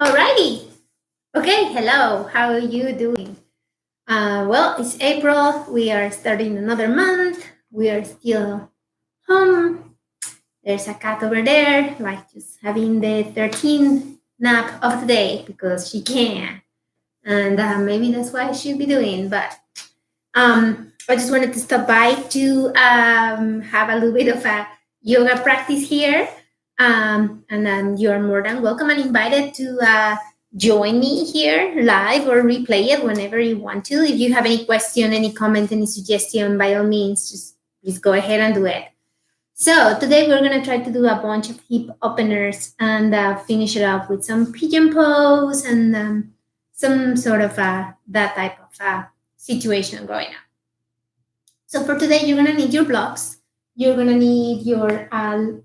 Alrighty. Okay, hello. How are you doing? Well, it's April. We are starting another month. We are still home. There's a cat over there, like just having the 13th nap of the day because she can. And maybe that's why she'll be doing. But I just wanted to stop by to have a little bit of a yoga practice here. And you're more than welcome and invited to join me here live or replay it whenever you want to. If you have any question, any comment, any suggestion, by all means, just please go ahead and do it. So today we're going to try to do a bunch of hip openers and finish it off with some pigeon pose and some sort of that type of situation going on. So for today, you're gonna need your blocks. You're gonna need your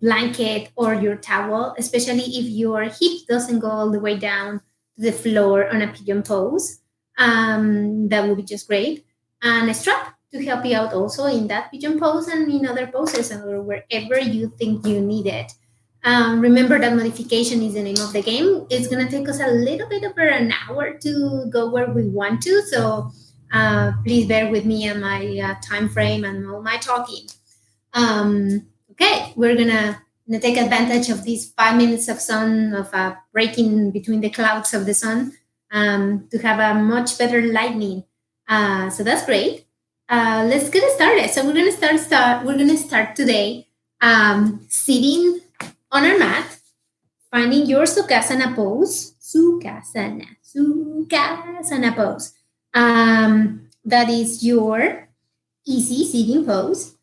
blanket or your towel, especially if your hip doesn't go all the way down to the floor on a pigeon pose. That would be just great. And a strap to help you out also in that pigeon pose and in other poses or wherever you think you need it. Remember that modification is the name of the game. It's gonna take us a little bit over an hour to go where we want to. So please bear with me and my time frame and all my talking. Okay, we're gonna take advantage of these 5 minutes of sun, of breaking between the clouds of the sun, to have a much better lightning. So that's great. Let's get started. So we're gonna We're gonna start today sitting on our mat, finding your Sukhasana pose. Sukhasana pose. That is your easy sitting pose,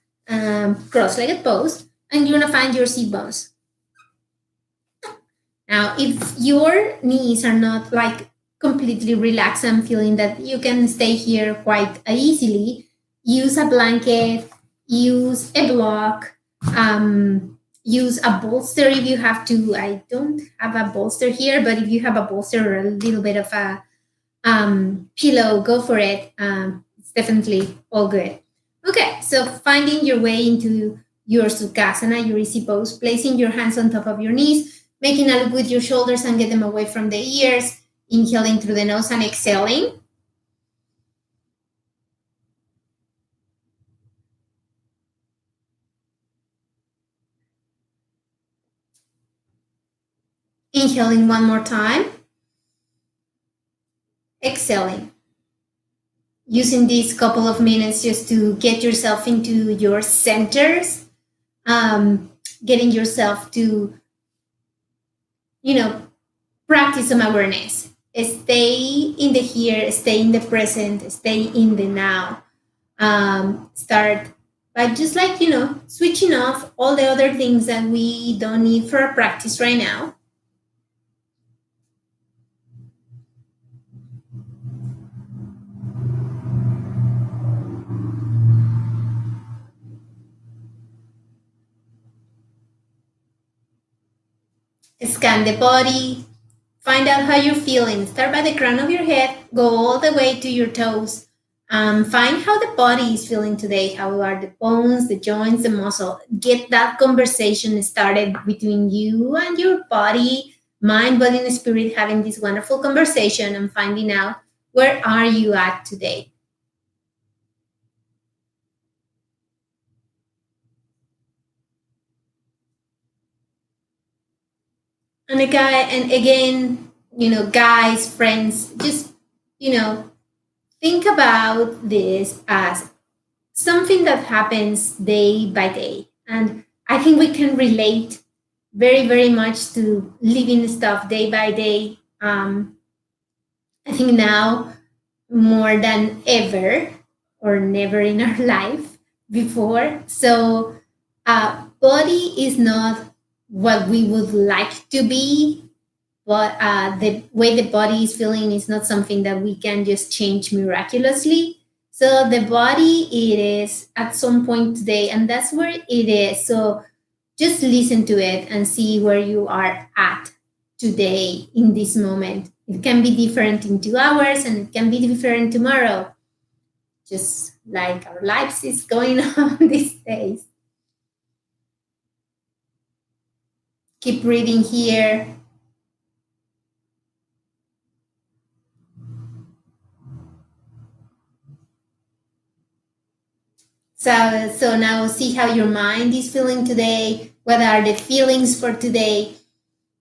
cross-legged pose, and you're gonna find your seat bones. Now, if your knees are not like completely relaxed and feeling that you can stay here quite easily, use a blanket, use a block, use a bolster if you have to. I don't have a bolster here, but if you have a bolster or a little bit of a pillow, go for it. It's definitely all good. Okay, so finding your way into your Sukhasana, your easy pose, placing your hands on top of your knees, making a loop with your shoulders and get them away from the ears, inhaling through the nose and exhaling. Inhaling one more time. Exhaling. Using these couple of minutes just to get yourself into your centers, getting yourself to, practice some awareness. Stay in the here, stay in the present, stay in the now. Start by just switching off all the other things that we don't need for a practice right now. Scan the body, find out how you're feeling. Start by the crown of your head, go all the way to your toes. Find how the body is feeling today. How are the bones, the joints, the muscle? Get that conversation started between you and your body, mind, body, and spirit, having this wonderful conversation and finding out where are you at today. And again, guys, friends, just think about this as something that happens day by day. And I think we can relate very, very much to living stuff day by day. I think now more than ever or never in our life before. So, body is not what we would like to be, but the way the body is feeling is not something that we can just change miraculously. So the body, it is at some point today, and that's where it is. So just listen to it and see where you are at today in this moment. It can be different in 2 hours and it can be different tomorrow, just like our lives is going on these days. Keep breathing here. So now see how your mind is feeling today. What are the feelings for today?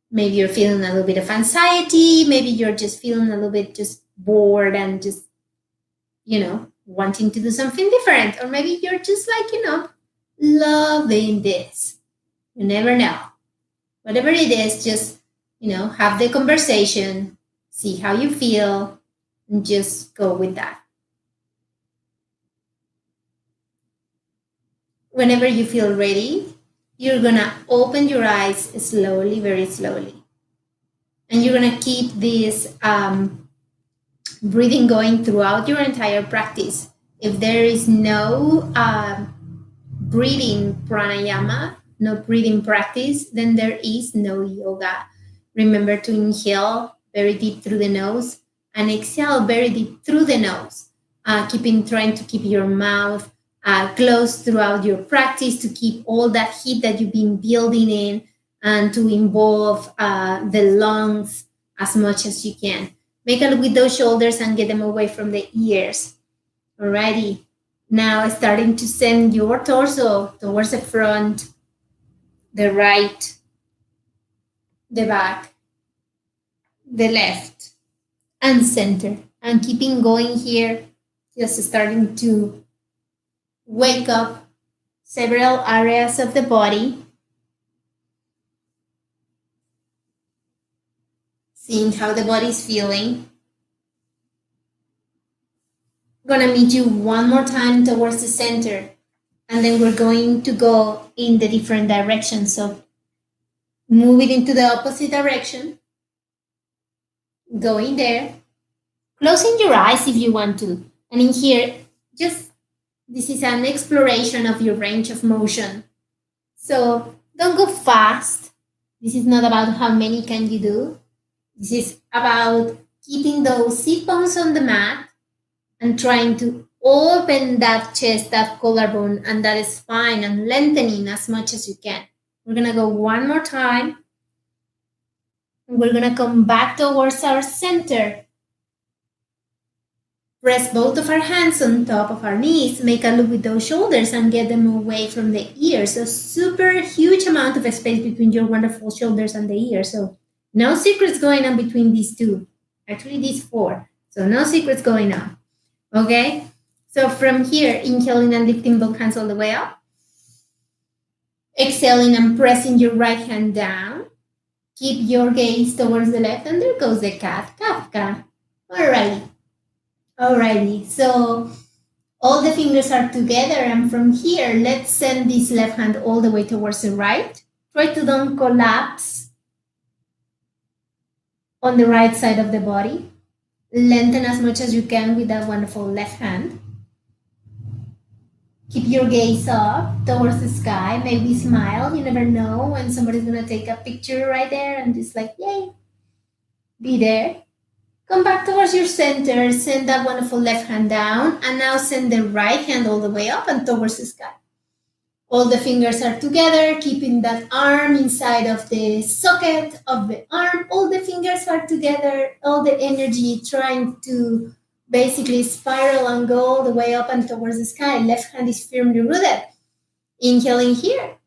Maybe you're feeling a little bit of anxiety. Maybe you're just feeling a little bit just bored and just, wanting to do something different. Or maybe you're just like, loving this. You never know. Whatever it is, just, have the conversation, see how you feel, and just go with that. Whenever you feel ready, you're gonna open your eyes slowly, very slowly. And you're gonna keep this breathing going throughout your entire practice. If there is no breathing pranayama, no breathing practice, then there is no yoga. Remember to inhale very deep through the nose and exhale very deep through the nose. Trying to keep your mouth closed throughout your practice, to keep all that heat that you've been building in, and to involve the lungs as much as you can. Make a look with those shoulders and get them away from the ears. Alrighty. Now starting to send your torso towards the front, the right, the back, the left, and center. And keeping going here, just starting to wake up several areas of the body. Seeing how the body is feeling. Gonna meet you one more time towards the center, and then we're going to go in the different directions. So move it into the opposite direction, going there, closing your eyes if you want to. And in here, just this is an exploration of your range of motion. So don't go fast. This is not about how many can you do. This is about keeping those sit bones on the mat and trying to open that chest, that collarbone, and that spine, and lengthening as much as you can. We're gonna go one more time. We're gonna come back towards our center. Press both of our hands on top of our knees, make a loop with those shoulders and get them away from the ears. So super huge amount of space between your wonderful shoulders and the ears. So no secrets going on between these two. Actually, these four. So no secrets going on. Okay? So from here, inhaling and lifting both hands all the way up. Exhaling and pressing your right hand down. Keep your gaze towards the left, and there goes the cat, Kafka. Alrighty, so all the fingers are together, and from here, let's send this left hand all the way towards the right. Try to don't collapse on the right side of the body. Lengthen as much as you can with that wonderful left hand. Keep your gaze up towards the sky. Maybe smile. You never know when somebody's gonna take a picture right there and just like, yay. Be there. Come back towards your center. Send that wonderful left hand down. And now send the right hand all the way up and towards the sky. All the fingers are together, keeping that arm inside of the socket of the arm. All the fingers are together. All the energy trying to basically spiral and go all the way up and towards the sky. Left hand is firmly rooted. Inhaling here.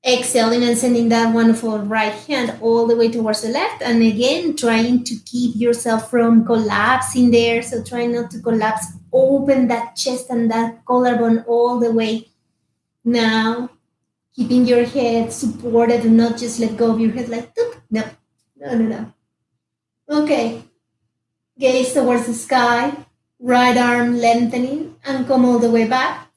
Exhaling and sending that wonderful right hand all the way towards the left. And again, trying to keep yourself from collapsing there. So try not to collapse. Open that chest and that collarbone all the way. Now, keeping your head supported and not just let go of your head like, no. Okay. Gaze towards the sky, right arm lengthening, and come all the way back.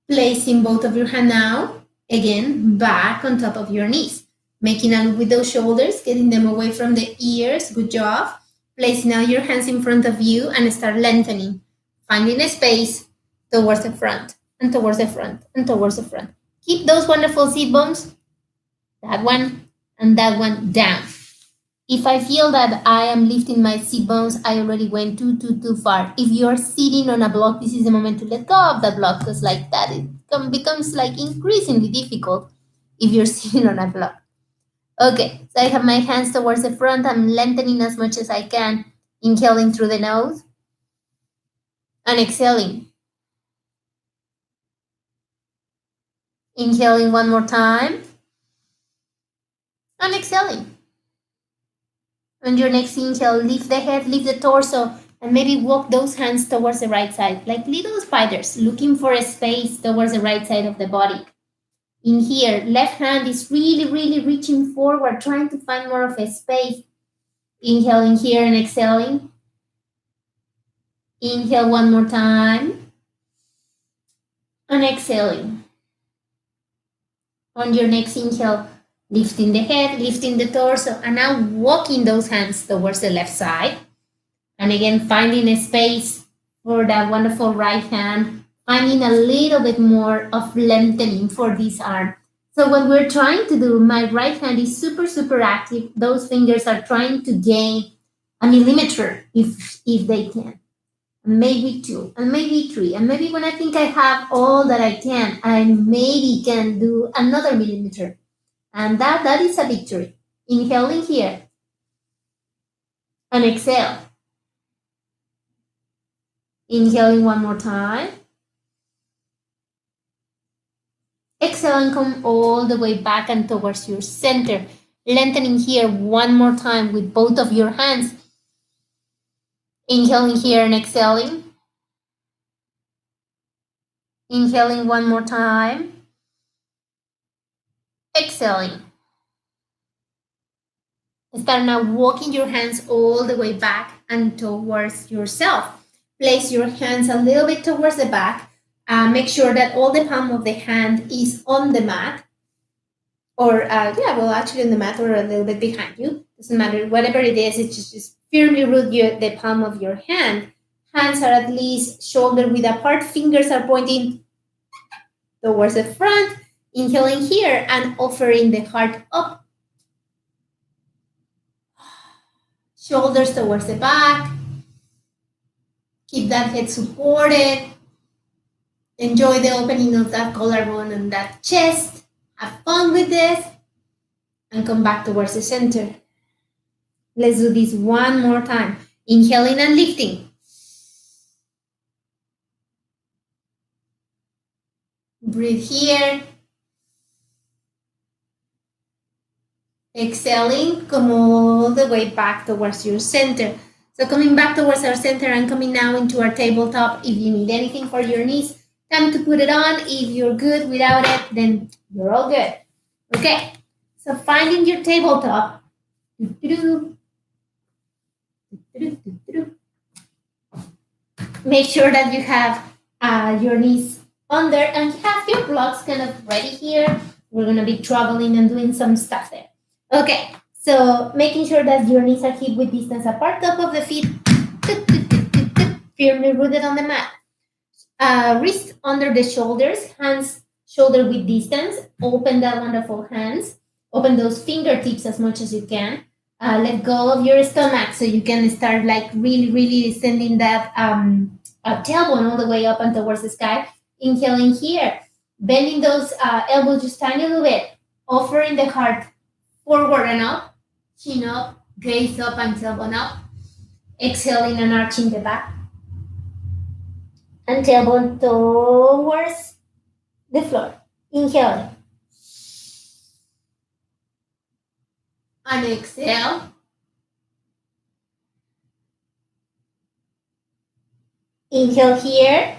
Placing both of your hands now, again, back on top of your knees. Making a loop with those shoulders, getting them away from the ears. Good job. Place now your hands in front of you and start lengthening. Finding a space towards the front, and towards the front, and towards the front. Keep those wonderful sit bones, that one, and that one down. If I feel that I am lifting my sit bones, I already went too far. If you're sitting on a block, this is the moment to let go of that block, because like that, it becomes like increasingly difficult if you're sitting on a block. Okay, so I have my hands towards the front. I'm lengthening as much as I can, inhaling through the nose and exhaling. Inhaling one more time. And exhaling. On your next inhale, lift the head, lift the torso, and maybe walk those hands towards the right side, like little spiders, looking for a space towards the right side of the body. In here, left hand is really, really reaching forward, trying to find more of a space. Inhaling here and exhaling. Inhale one more time. And exhaling. On your next inhale, lifting the head, lifting the torso, and now walking those hands towards the left side. And again, finding a space for that wonderful right hand, finding a little bit more of lengthening for this arm. So what we're trying to do, my right hand is super, super active. Those fingers are trying to gain a millimeter if they can. Maybe 2, and maybe 3, and maybe when I think I have all that I maybe can do another millimeter. And that is a victory. Inhaling here. And exhale. Inhaling one more time. Exhale and come all the way back and towards your center. Lengthening here one more time with both of your hands. Inhaling here and exhaling. Inhaling one more time. Exhaling. Start now walking your hands all the way back and towards yourself. Place your hands a little bit towards the back. Make sure that all the palm of the hand is on the mat. Or, actually on the mat or a little bit behind you. Doesn't matter, whatever it is, it's just firmly root the palm of your hand. Hands are at least shoulder width apart. Fingers are pointing towards the front. Inhaling here and offering the heart up. Shoulders towards the back. Keep that head supported. Enjoy the opening of that collarbone and that chest. Have fun with this. And come back towards the center. Let's do this one more time. Inhaling and lifting. Breathe here. Exhaling, come all the way back towards your center. So coming back towards our center and coming now into our tabletop. If you need anything for your knees, time to put it on. If you're good without it, then you're all good. Okay, so finding your tabletop. Make sure that you have your knees under and you have your blocks kind of ready here. We're going to be traveling and doing some stuff there. Okay, so making sure that your knees are hip width distance apart, top of the feet firmly rooted on the mat. Wrist under the shoulders, hands shoulder width distance. Open that wonderful hands. Open those fingertips as much as you can. Let go of your stomach so you can start like really, really sending that tailbone all the way up and towards the sky. Inhaling here, bending those elbows just tiny little bit, offering the heart forward and up, chin up, gaze up and tailbone up. Exhaling and arching the back. And tailbone towards the floor. Inhaling. And exhale. Inhale here.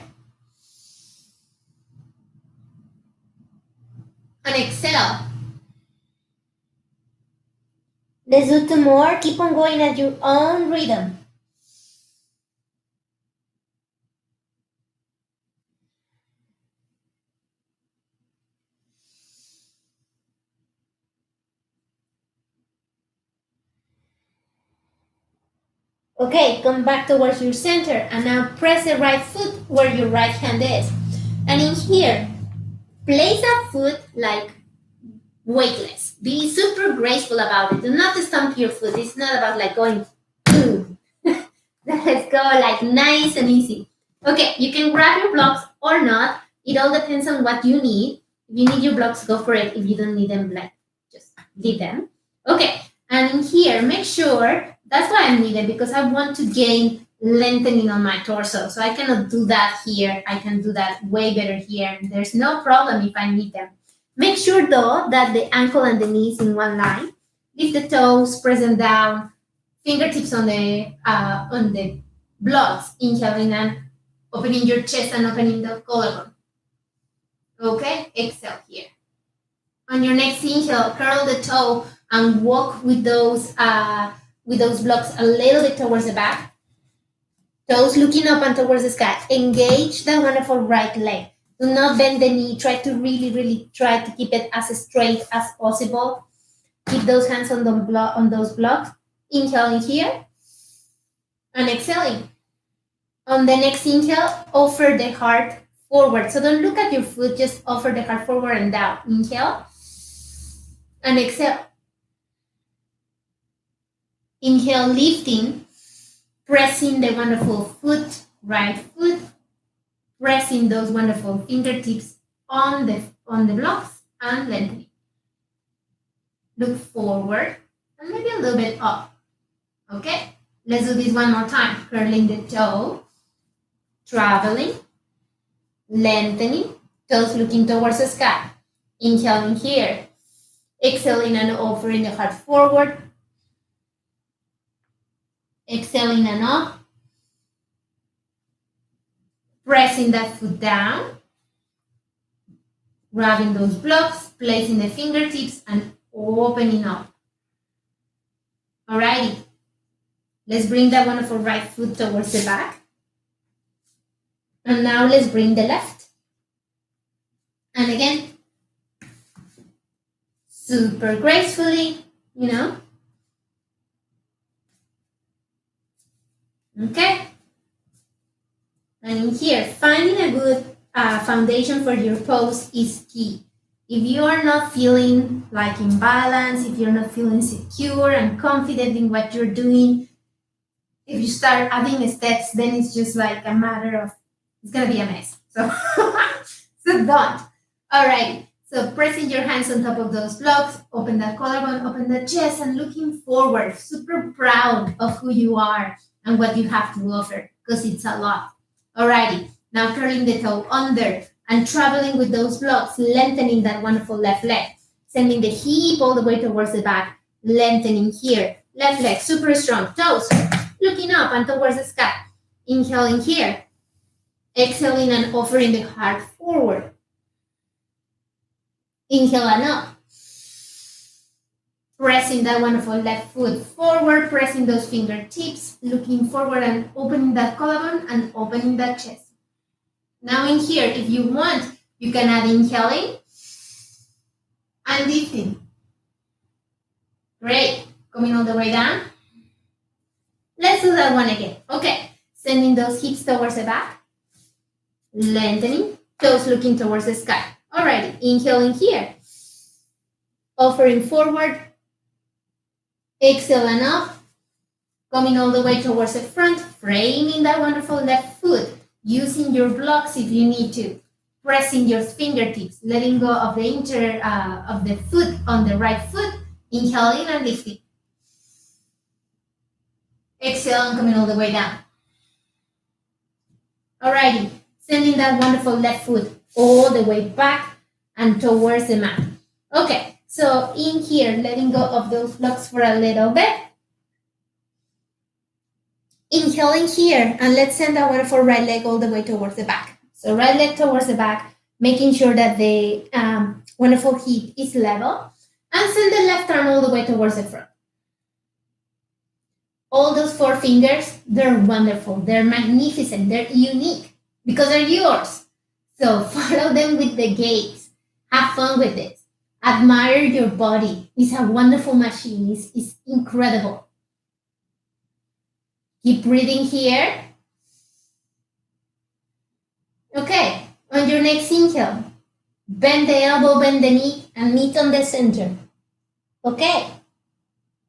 And exhale. Let's do 2 more. Keep on going at your own rhythm. Okay, come back towards your center and now press the right foot where your right hand is. And in here, place that foot like weightless. Be super graceful about it. Do not stomp your foot. It's not about like going, let's go like nice and easy. Okay, you can grab your blocks or not. It all depends on what you need. If you need your blocks, go for it. If you don't need them, like, just leave them. Okay, and in here, make sure, that's why I need it, because I want to gain lengthening on my torso. So I cannot do that here. I can do that way better here. There's no problem if I need them. Make sure though that the ankle and the knees in one line. Lift the toes, press them down, fingertips on the blocks, inhaling and opening your chest and opening the collarbone. Okay, exhale here. On your next inhale, curl the toe and walk with those blocks a little bit towards the back. Toes looking up and towards the sky. Engage that wonderful right leg. Do not bend the knee. Try to really try to keep it as straight as possible. Keep those hands on those blocks. Inhaling here and exhaling. On the next inhale, offer the heart forward. So don't look at your foot, just offer the heart forward and down. Inhale and exhale. Inhale, lifting, pressing the wonderful foot, right foot, pressing those wonderful fingertips on the blocks and lengthening. Look forward and maybe a little bit up. Okay, let's do this one more time. Curling the toe, traveling, lengthening, toes looking towards the sky. Inhaling here, exhaling and offering the heart forward. Exhaling and up. Pressing that foot down. Grabbing those blocks, placing the fingertips and opening up. Alrighty. Let's bring that wonderful right foot towards the back. And now let's bring the left. And again, super gracefully, Okay. And in here, finding a good foundation for your pose is key. If you are not feeling like in balance, if you're not feeling secure and confident in what you're doing, if you start adding steps, then it's just like a matter of, it's going to be a mess. So, so don't. All right. So pressing your hands on top of those blocks, open that collarbone, open the chest, and looking forward, super proud of who you are and what you have to offer, because it's a lot. Alrighty, now curling the toe under and traveling with those blocks, lengthening that wonderful left leg, sending the hip all the way towards the back, lengthening here, left leg, super strong, toes looking up and towards the sky. Inhaling here, exhaling and offering the heart forward. Inhale and up. Pressing that wonderful left foot forward, pressing those fingertips, looking forward and opening that collarbone and opening that chest. Now in here, if you want, you can add inhaling and lifting. Great. Coming all the way down. Let's do that one again. Okay. Sending those hips towards the back. Lengthening. Toes looking towards the sky. Alrighty. Inhaling here. Offering forward. Exhale and up, coming all the way towards the front, framing that wonderful left foot, using your blocks if you need to, pressing your fingertips, letting go of the foot on the right foot, inhaling and lifting. Exhale and coming all the way down. Alrighty, sending that wonderful left foot all the way back and towards the mat. Okay. So in here, letting go of those blocks for a little bit. Inhaling here, and let's send that wonderful right leg all the way towards the back. So right leg towards the back, making sure that the wonderful hip is level. And send the left arm all the way towards the front. All those 4 fingers, they're wonderful. They're magnificent. They're unique because they're yours. So follow them with the gaze. Have fun with it. Admire your body. It's a wonderful machine. It's incredible. Keep breathing here. Okay, on your next inhale, bend the elbow, bend the knee, and meet on the center. Okay,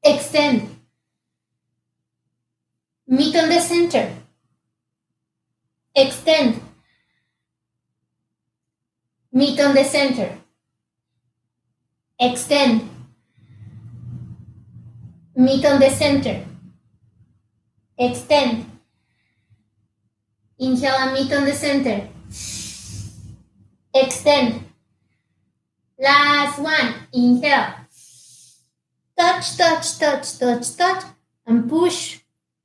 extend. Meet on the center. Extend. Meet on the center. Extend. Meet on the center. Extend. Inhale and meet on the center. Extend. Last one. Inhale. Touch, touch, touch, touch, touch, and push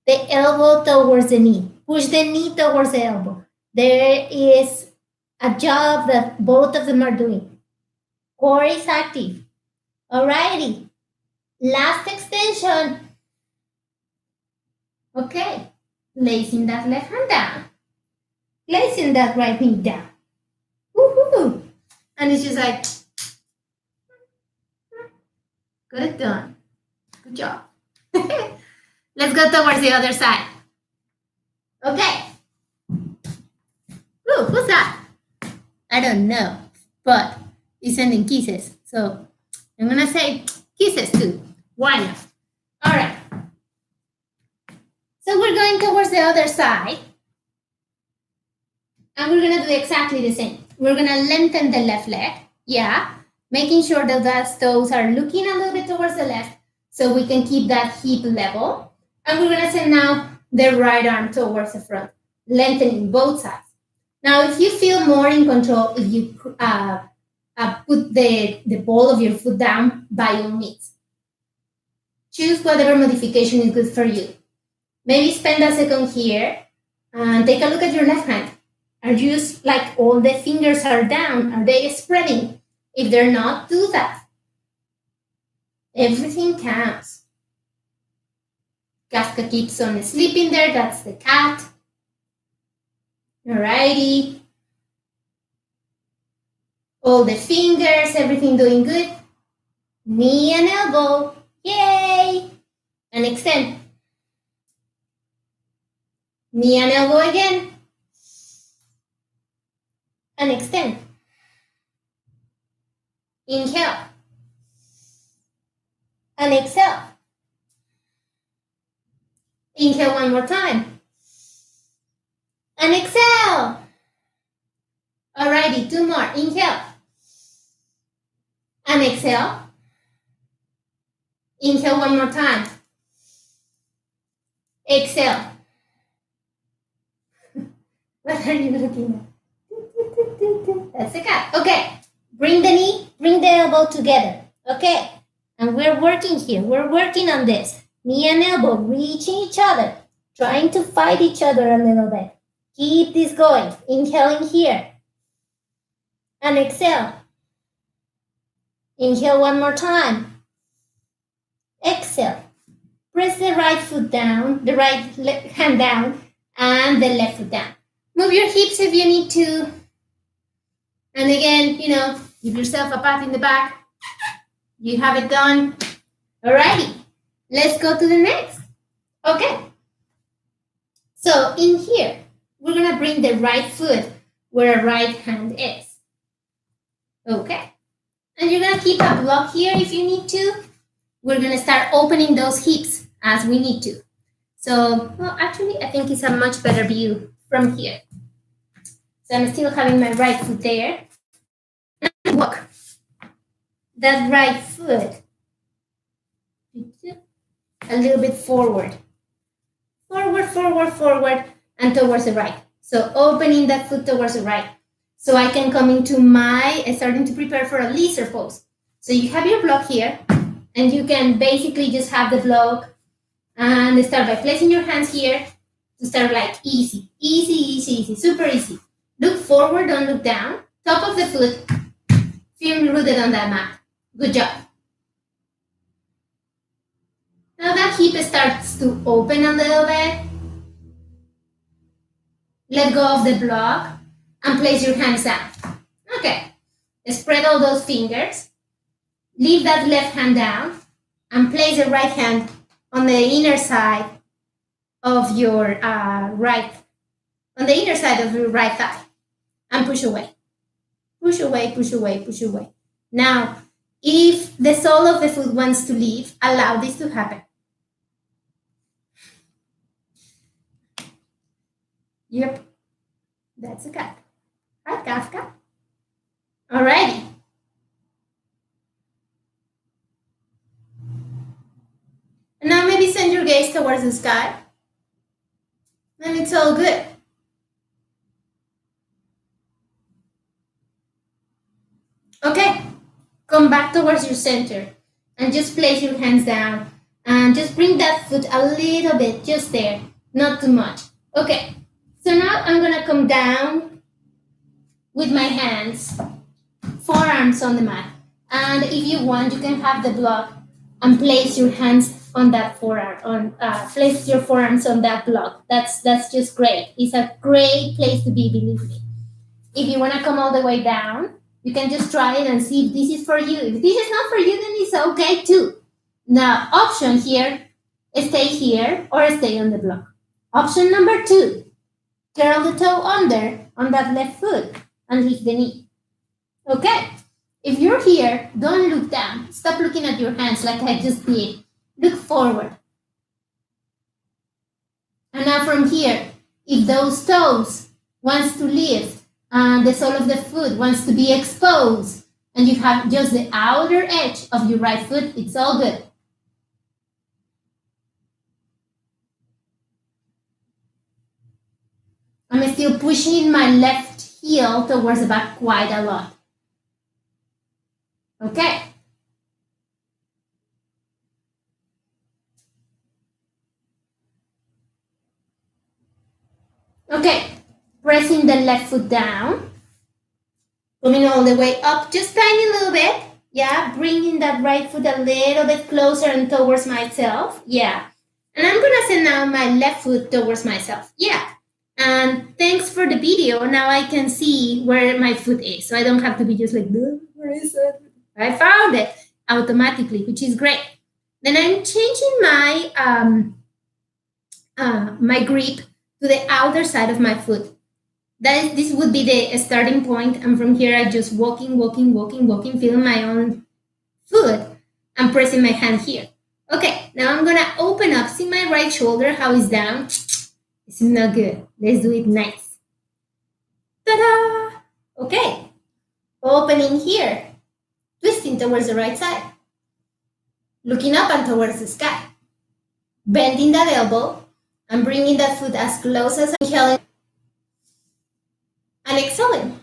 the elbow towards the knee. Push the knee towards the elbow. There is a job that both of them are doing. Core is active. Alrighty. Last extension. Okay. Placing that left hand down. Placing that right knee down. Woohoo! And it's just like, got it done. Good job. Let's go towards the other side. Okay. Ooh, who's that? I don't know, but he's sending kisses. So I'm gonna say kisses too. Why not? All right. So we're going towards the other side. And we're gonna do exactly the same. We're gonna lengthen the left leg. Yeah. Making sure that those toes are looking a little bit towards the left so we can keep that hip level. And we're gonna send now the right arm towards the front, lengthening both sides. Now, if you feel more in control, if you put the ball of your foot down, by all means. Choose whatever modification is good for you. Maybe spend a second here and take a look at your left hand. Are you like all the fingers are down? Are they spreading? If they're not, do that. Everything counts. Kafka keeps on sleeping there. That's the cat. Alrighty. All the fingers, everything doing good. Knee and elbow. Yay! And extend. Knee and elbow again. And extend. Inhale. And exhale. Inhale one more time. And exhale. Alrighty, two more. Inhale. And exhale. Inhale one more time. Exhale. What are you looking at? That's the cat. Okay. Bring the knee, bring the elbow together. Okay. And we're working here. We're working on this. Knee and elbow reaching each other, trying to fight each other a little bit. Keep this going. Inhaling here. And exhale. Inhale one more time. Exhale. Press the right foot down, the right hand down, and the left foot down. Move your hips if you need to. And again, give yourself a pat in the back. You have it done. Alrighty. Let's go to the next. Okay. So in here, we're going to bring the right foot where our right hand is. Okay. And you're going to keep a block here if you need to. We're going to start opening those hips as we need to. So, well, actually, I think it's a much better view from here. So I'm still having my right foot there. And walk that right foot a little bit forward. Forward, and towards the right. So opening that foot towards the right. So I can come into starting to prepare for a lizard pose. So you have your block here, and you can basically just have the block and start by placing your hands here to start like easy, super easy. Look forward, don't look down. Top of the foot, firmly rooted on that mat. Good job. Now that hip starts to open a little bit. Let go of the block and place your hands down. Okay. Spread all those fingers. Leave that left hand down and place the right hand on the inner side of your right thigh and push away. Push away. Now, if the sole of the foot wants to leave, allow this to happen. Yep, that's a cat. Hi, Kafka. Alrighty. And now maybe send your gaze towards the sky. And it's all good. Okay, towards your center and just place your hands down and just bring that foot a little bit, just there, not too much. Okay, so now I'm gonna come down with my hands, forearms on the mat. And if you want, you can have the block and place your hands on that forearm, place your forearms on that block. That's just great. It's a great place to be, believe me. If you want to come all the way down, you can just try it and see if this is for you. If this is not for you, then it's okay too. Now, option here, stay here or stay on the block. Option number 2, curl the toe under on that left foot and lift the knee. Okay, if you're here, don't look down. Stop looking at your hands like I just did. Look forward. And now from here, if those toes wants to lift and the sole of the foot wants to be exposed and you have just the outer edge of your right foot, it's all good. I'm still pushing my left heel towards the back quite a lot. Okay. Okay, pressing the left foot down, coming all the way up, just tiny little bit. Yeah, bringing that right foot a little bit closer and towards myself. Yeah, and I'm gonna send now my left foot towards myself. Yeah, and thanks for the video. Now I can see where my foot is, so I don't have to be just like, where is it? I found it automatically, which is great. Then I'm changing my my grip to the outer side of my foot. This would be the starting point, and from here I just walking, feeling my own foot and pressing my hand here. Okay, now I'm gonna open up. See my right shoulder, how it's down? It's not good. Let's do it nice. Ta-da! Okay, opening here, twisting towards the right side, looking up and towards the sky, bending that elbow, and bringing that foot as close as I can and exhaling.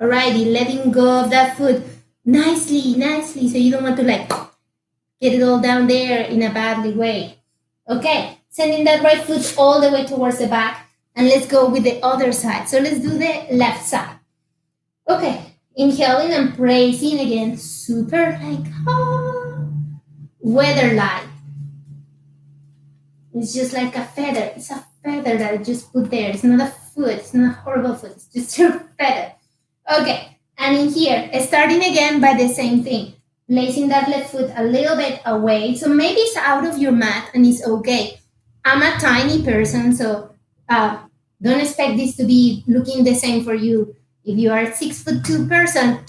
Alrighty, letting go of that foot nicely, so you don't want to like get it all down there in a badly way. Okay, sending that right foot all the way towards the back, and let's go with the other side. So let's do the left side. Okay, inhaling and praising again, super like, weather light. It's just like a feather. It's a feather that I just put there. It's not a foot. It's not a horrible foot. It's just your feather. Okay. And in here, starting again by the same thing. Placing that left foot a little bit away. So maybe it's out of your mat and it's okay. I'm a tiny person, so don't expect this to be looking the same for you. If you are a 6'2" person,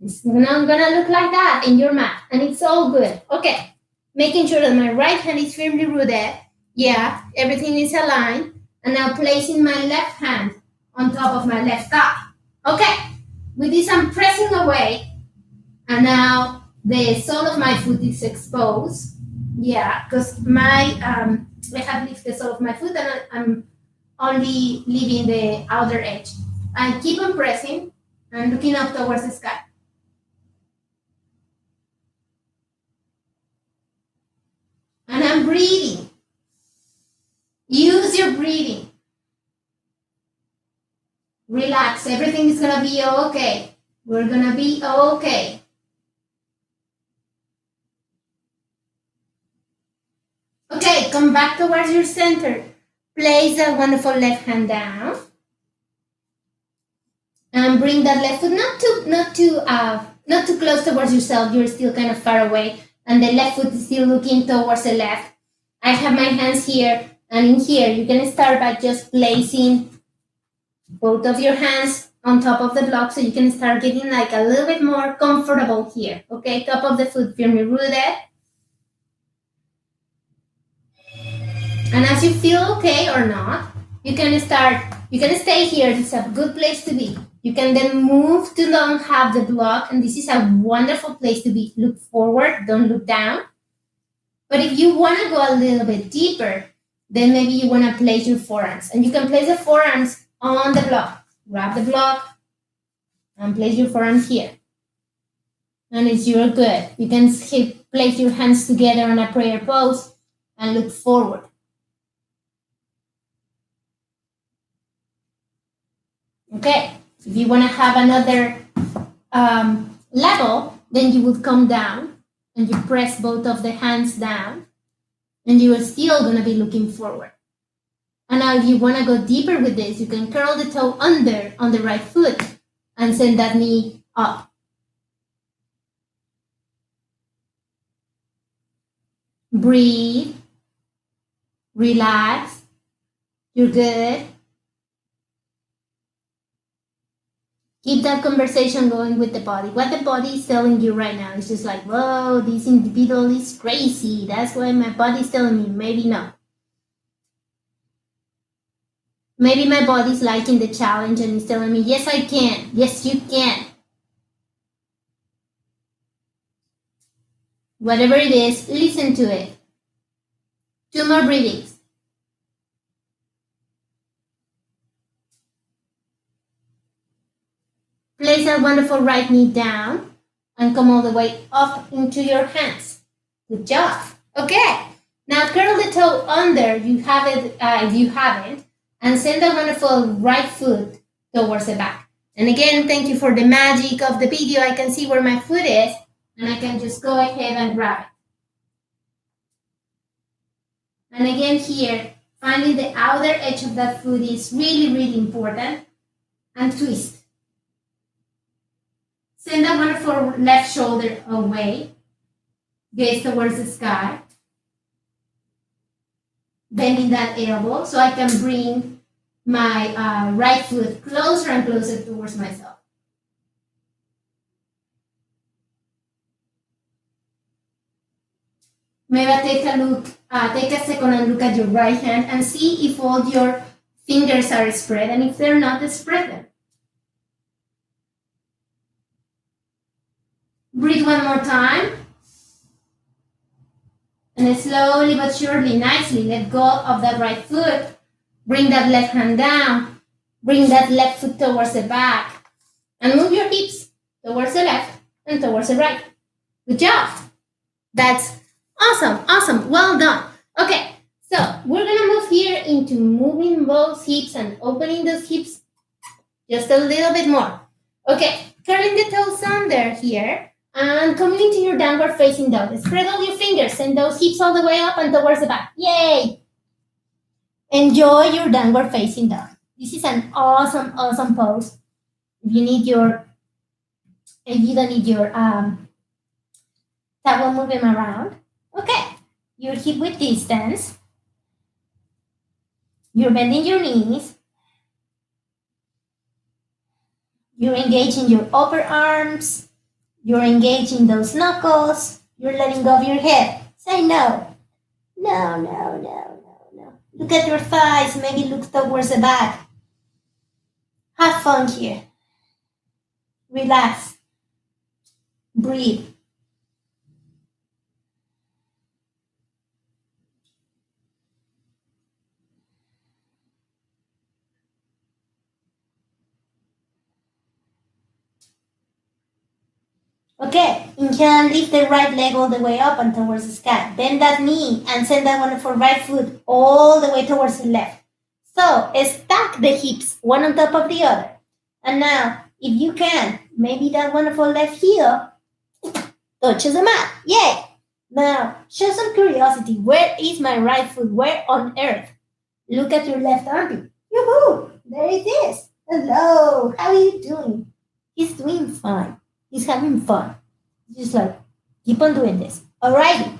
it's not gonna look like that in your mat. And it's all good. Okay. Making sure that my right hand is firmly rooted. Yeah, everything is aligned. And now placing my left hand on top of my left thigh. Okay, with this I'm pressing away. And now the sole of my foot is exposed. Yeah, because I have lifted the sole of my foot and I'm only leaving the outer edge. I keep on pressing and looking up towards the sky. And I'm breathing. Use your breathing. Relax. Everything is going to be okay. We're going to be okay. Okay, come back towards your center. Place that wonderful left hand down. And bring that left foot not too close towards yourself. You're still kind of far away. And the left foot is still looking towards the left. I have my hands here. And in here, you can start by just placing both of your hands on top of the block so you can start getting like a little bit more comfortable here. Okay, top of the foot firmly rooted. And as you feel okay or not, you can stay here. It's a good place to be. You can then move to don't have the block, and this is a wonderful place to be. Look forward, don't look down. But if you want to go a little bit deeper, then maybe you want to place your forearms. And you can place the forearms on the block. Grab the block and place your forearms here. And it's you're good. You can place your hands together on a prayer pose and look forward. Okay, if you want to have another level, then you would come down and you press both of the hands down and you are still going to be looking forward. And now if you want to go deeper with this, you can curl the toe under on the right foot and send that knee up. Breathe. Relax. You're good. Keep that conversation going with the body. What the body is telling you right now is just like, whoa, this individual is crazy. That's why my body is telling me. Maybe not. Maybe my body's liking the challenge and is telling me, yes, I can. Yes, you can. Whatever it is, listen to it. 2 more breathings. Place that wonderful right knee down and come all the way up into your hands. Good job. Okay. Now curl the toe under. You have it if you haven't. And send that wonderful right foot towards the back. And again, thank you for the magic of the video. I can see where my foot is. And I can just go ahead and grab it. And again here, finding the outer edge of that foot is really, really important. And twist. Send that wonderful left shoulder away. Gaze towards the sky. Bending that elbow so I can bring my right foot closer and closer towards myself. Maybe take a second and look at your right hand and see if all your fingers are spread, and if they're not, spread them. Breathe one more time. And slowly but surely, nicely, let go of that right foot. Bring that left hand down. Bring that left foot towards the back. And move your hips towards the left and towards the right. Good job. That's awesome, awesome. Well done. Okay, so we're going to move here into moving both hips and opening those hips just a little bit more. Okay, curling the toes under here. And coming into your downward facing dog. Spread all your fingers. Send those hips all the way up and towards the back. Yay! Enjoy your downward facing dog. This is an awesome, awesome pose. If you don't need your towel, move them around. Okay. Your hip width distance. You're bending your knees. You're engaging your upper arms. You're engaging those knuckles. You're letting go of your head. Say no. No, no, no, no, no. Look at your thighs. Maybe look towards the back. Have fun here. Relax. Breathe. Okay, inhale and lift the right leg all the way up and towards the sky. Bend that knee and send that wonderful right foot all the way towards the left. So, stack the hips one on top of the other. And now, if you can, maybe that wonderful left heel touches the mat. Yay! Now, show some curiosity. Where is my right foot? Where on earth? Look at your left armpit. Yoo-hoo! There it is. Hello, how are you doing? He's doing fine. He's having fun. Just like, keep on doing this. Alrighty.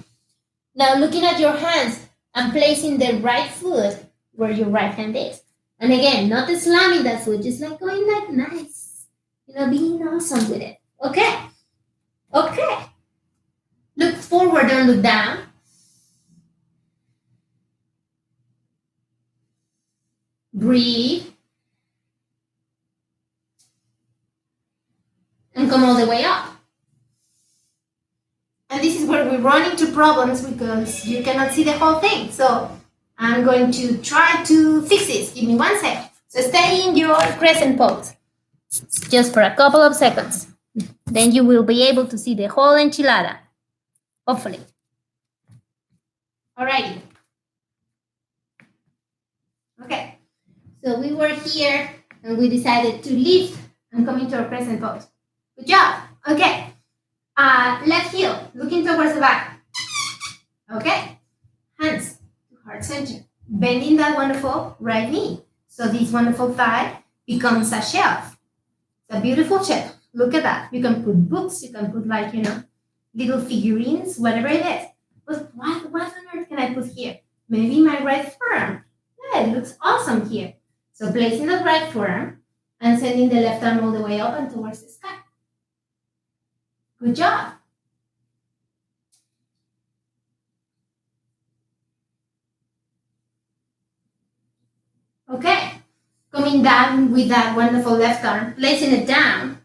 Now looking at your hands and placing the right foot where your right hand is. And again, not slamming that foot, just like going like nice. Being awesome with it. Okay. Okay. Look forward, don't look down. Breathe. And come all the way up. And this is where we run into problems because you cannot see the whole thing. So I'm going to try to fix this. Give me 1 second. So stay in your crescent pose just for a couple of seconds. Then you will be able to see the whole enchilada, hopefully. Alrighty. Okay, so we were here and we decided to leave and come into our present pose. Good job. Okay, left heel, looking towards the back. Okay, hands to heart center. Bending that wonderful right knee. So this wonderful thigh becomes a shelf. It's a beautiful shelf. Look at that. You can put books, you can put like, little figurines, whatever it is. But what on earth can I put here? Maybe my right forearm. Yeah, it looks awesome here. So placing the right forearm and sending the left arm all the way up and towards the sky. Good job. Okay, coming down with that wonderful left arm, placing it down,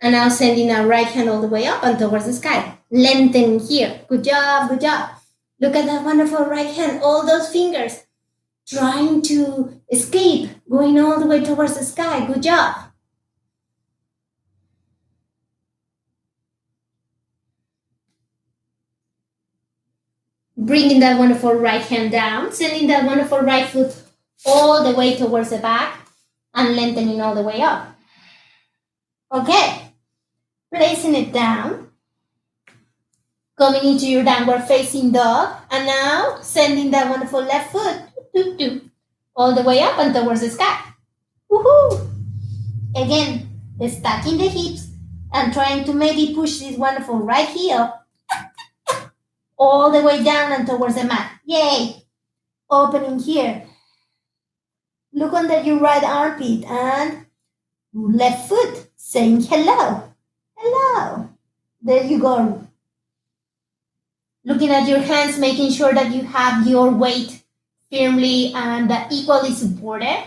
and now sending our right hand all the way up and towards the sky. Lengthening here. Good job, good job. Look at that wonderful right hand, all those fingers trying to escape, going all the way towards the sky. Good job. Bringing that wonderful right hand down, sending that wonderful right foot all the way towards the back and lengthening all the way up. Okay, placing it down, coming into your downward facing dog, and now sending that wonderful left foot all the way up and towards the sky. Woohoo! Again, stacking the hips and trying to maybe push this wonderful right heel all the way down and towards the mat. Yay! Opening here. Look under your right armpit and left foot saying hello. Hello. There you go. Looking at your hands, making sure that you have your weight firmly and equally supported.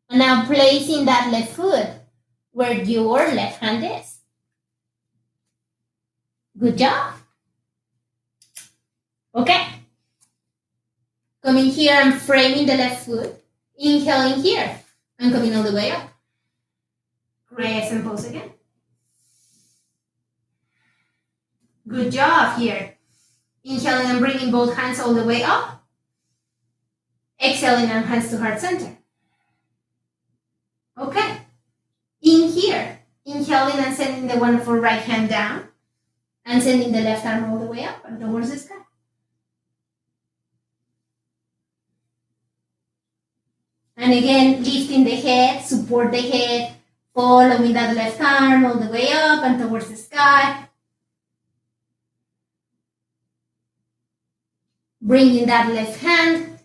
And now placing that left foot where your left hand is. Good job. Okay. Coming here and framing the left foot. Inhaling here and coming all the way up. Crescent pose again. Good job here. Inhaling and bringing both hands all the way up. Exhaling and hands to heart center. Okay. In here, inhaling and sending the wonderful right hand down and sending the left arm all the way up and towards the sky. And again, lifting the head, support the head, following that left arm all the way up and towards the sky. Bringing that left hand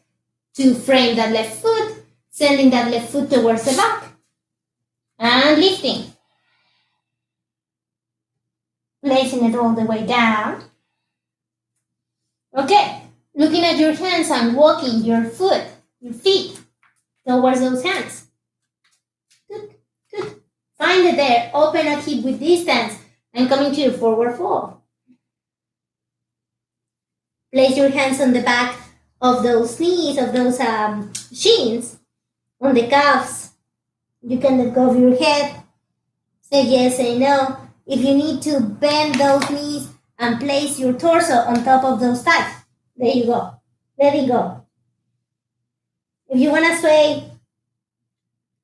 to frame that left foot, sending that left foot towards the back. And lifting. Placing it all the way down. Okay, looking at your hands and walking your feet towards those hands. Good, good. Find it there. Open a hip with distance and coming to your forward fold. Place your hands on the back of those knees, of those shins, on the calves. You can let go of your head. Say yes, say no. If you need to bend those knees and place your torso on top of those thighs, there you go. Let it go. If you want to sway,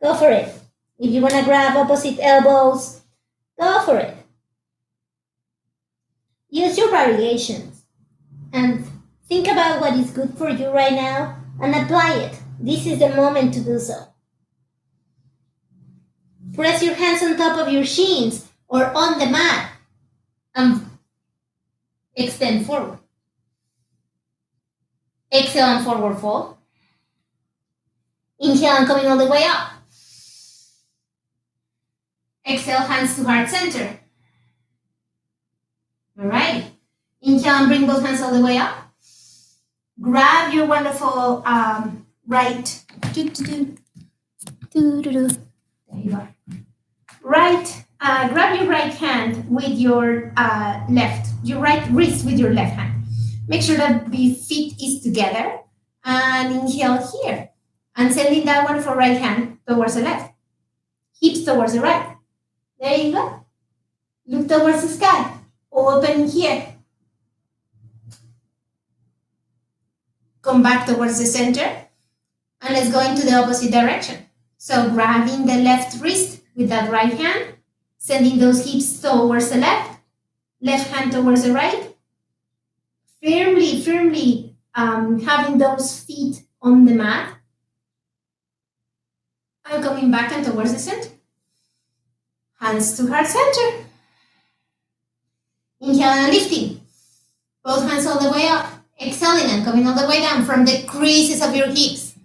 go for it. If you want to grab opposite elbows, go for it. Use your variations and think about what is good for you right now and apply it. This is the moment to do so. Press your hands on top of your shins or on the mat and extend forward. Exhale and forward fold. Inhale and coming all the way up. Exhale, hands to heart center. Alright. Inhale and bring both hands all the way up. Grab your wonderful right. There you go. Right. Grab your right hand with your left. Your right wrist with your left hand. Make sure that the feet is together. And inhale here. And sending that wonderful right hand towards the left. Hips towards the right. There you go. Look towards the sky. Open here. Come back towards the center. And let's go into the opposite direction. So grabbing the left wrist with that right hand, sending those hips towards the left hand towards the right. Firmly having those feet on the mat. And coming back and towards the center. Hands to heart center. Inhale and lifting. Both hands all the way up. Exhaling and coming all the way down from the creases of your hips.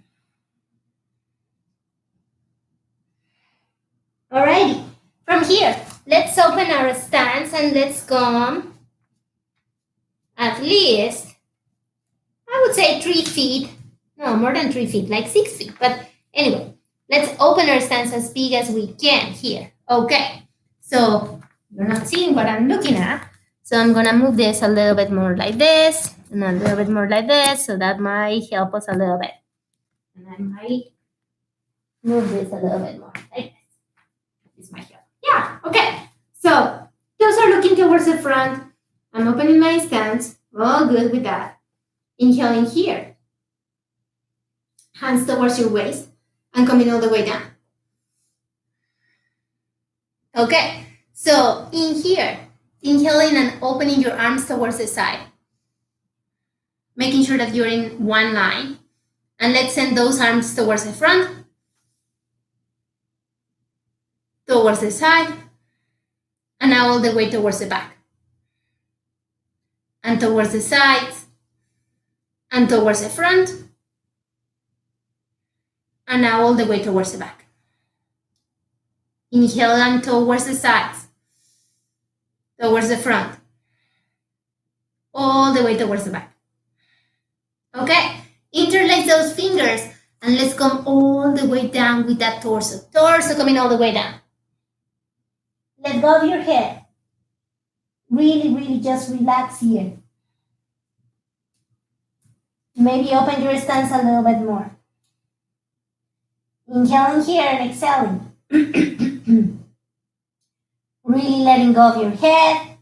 Alrighty. From here, let's open our stance and let's come at least, I would say 3 feet. No, more than 3 feet, like 6 feet. But anyway, let's open our stance as big as we can here. Okay. So you're not seeing what I'm looking at. So I'm going to move this a little bit more like this and a little bit more like this. So that might help us a little bit. And I might move this a little bit more like this. This might help. Yeah, okay. So toes are looking towards the front. I'm opening my stance. All good with that. Inhaling here. Hands towards your waist and coming all the way down. Okay, so in here, inhaling and opening your arms towards the side. Making sure that you're in one line. And let's send those arms towards the front. Towards the side. And now all the way towards the back. And towards the sides. And towards the front. And now all the way towards the back. Inhale and towards the sides. Towards the front. All the way towards the back. Okay, interlace those fingers and let's come all the way down with that torso. Torso coming all the way down. Let go of your head. Really just relax here. Maybe open your stance a little bit more. Inhaling here and exhaling. Really letting go of your head.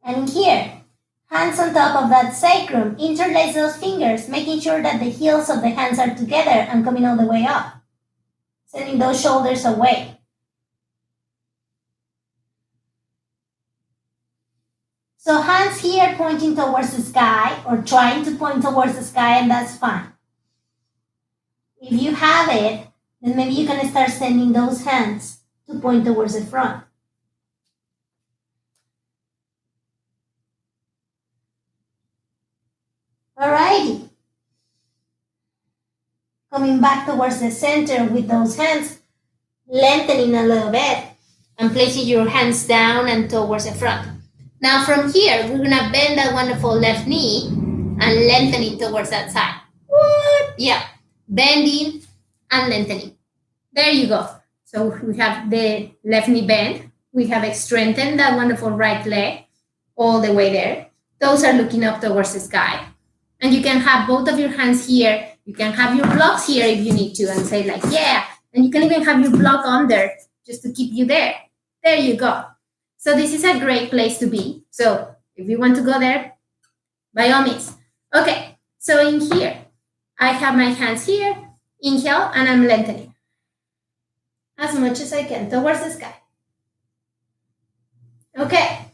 And here, hands on top of that sacrum. Interlace those fingers, making sure that the heels of the hands are together and coming all the way up. Sending those shoulders away. So hands here pointing towards the sky or trying to point towards the sky, and that's fine. If you have it, then maybe you can start sending those hands to point towards the front. Alrighty. Coming back towards the center with those hands, lengthening a little bit and placing your hands down and towards the front. Now from here, we're gonna bend that wonderful left knee and lengthening towards that side. What? Yeah, bending and lengthening. There you go. So we have the left knee bent. We have strengthened that wonderful right leg all the way there. Toes are looking up towards the sky. And you can have both of your hands here. You can have your blocks here if you need to and say like, yeah. And you can even have your block under just to keep you there. There you go. So this is a great place to be. So if you want to go there, by all means. Okay, so in here, I have my hands here. Inhale, and I'm lengthening as much as I can towards the sky. Okay,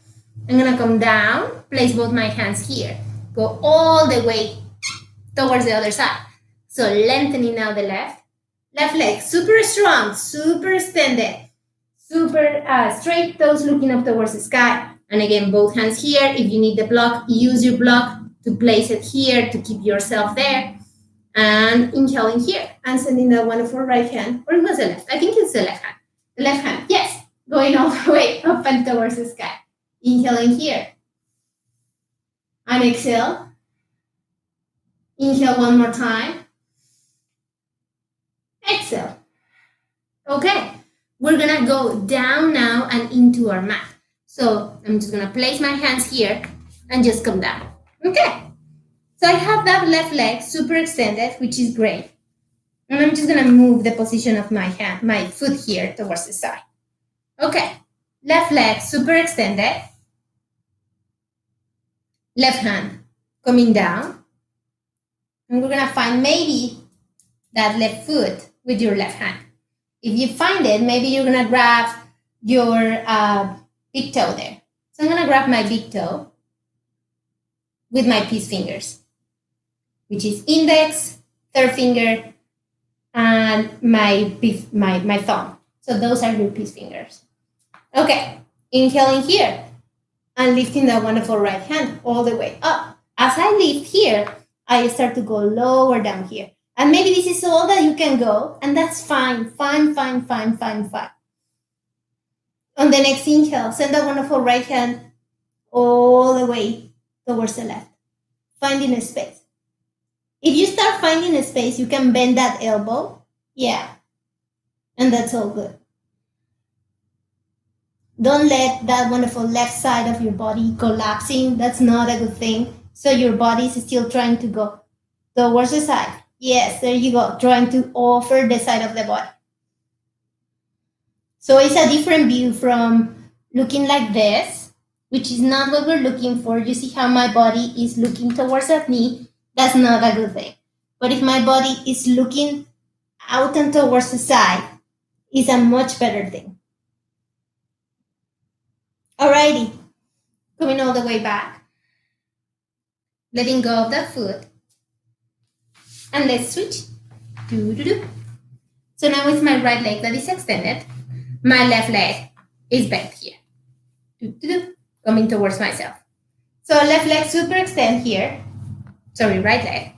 I'm gonna come down, place both my hands here. Go all the way towards the other side. So lengthening now the left leg, super strong, super extended, super straight, toes looking up towards the sky. And again, both hands here. If you need the block, use your block to place it here to keep yourself there. And inhaling here and sending that wonderful right hand, or it was the left. I think it's the left hand. The left hand, yes, going all the way up and towards the sky. Inhaling here. And exhale. Inhale one more time. Exhale. Okay, we're gonna go down now and into our mat. So I'm just gonna place my hands here and just come down. Okay, so I have that left leg super extended, which is great. And I'm just gonna move the position of my foot here towards the side. Okay, left leg super extended. Left hand coming down. And we're gonna find maybe that left foot with your left hand. If you find it, maybe you're gonna grab your big toe there. So I'm gonna grab my big toe with my peace fingers, which is index, third finger, and my thumb. So those are your peace fingers. Okay, inhaling here and lifting that wonderful right hand all the way up. As I lift here, I start to go lower down here. And maybe this is all that you can go, and that's fine, fine, fine, fine, fine, fine. On the next inhale, send that wonderful right hand all the way towards the left, finding a space. If you start finding a space, you can bend that elbow. Yeah, and that's all good. Don't let that wonderful left side of your body collapsing. That's not a good thing. So your body is still trying to go towards the side. Yes, there you go, trying to offer the side of the body. So it's a different view from looking like this, which is not what we're looking for. You see how my body is looking towards that knee? That's not a good thing. But if my body is looking out and towards the side, it's a much better thing. Alrighty, coming all the way back. Letting go of that foot. And let's switch. So now it's my right leg that is extended. My left leg is bent here. Coming towards myself. So left leg super extend here. Sorry, right leg.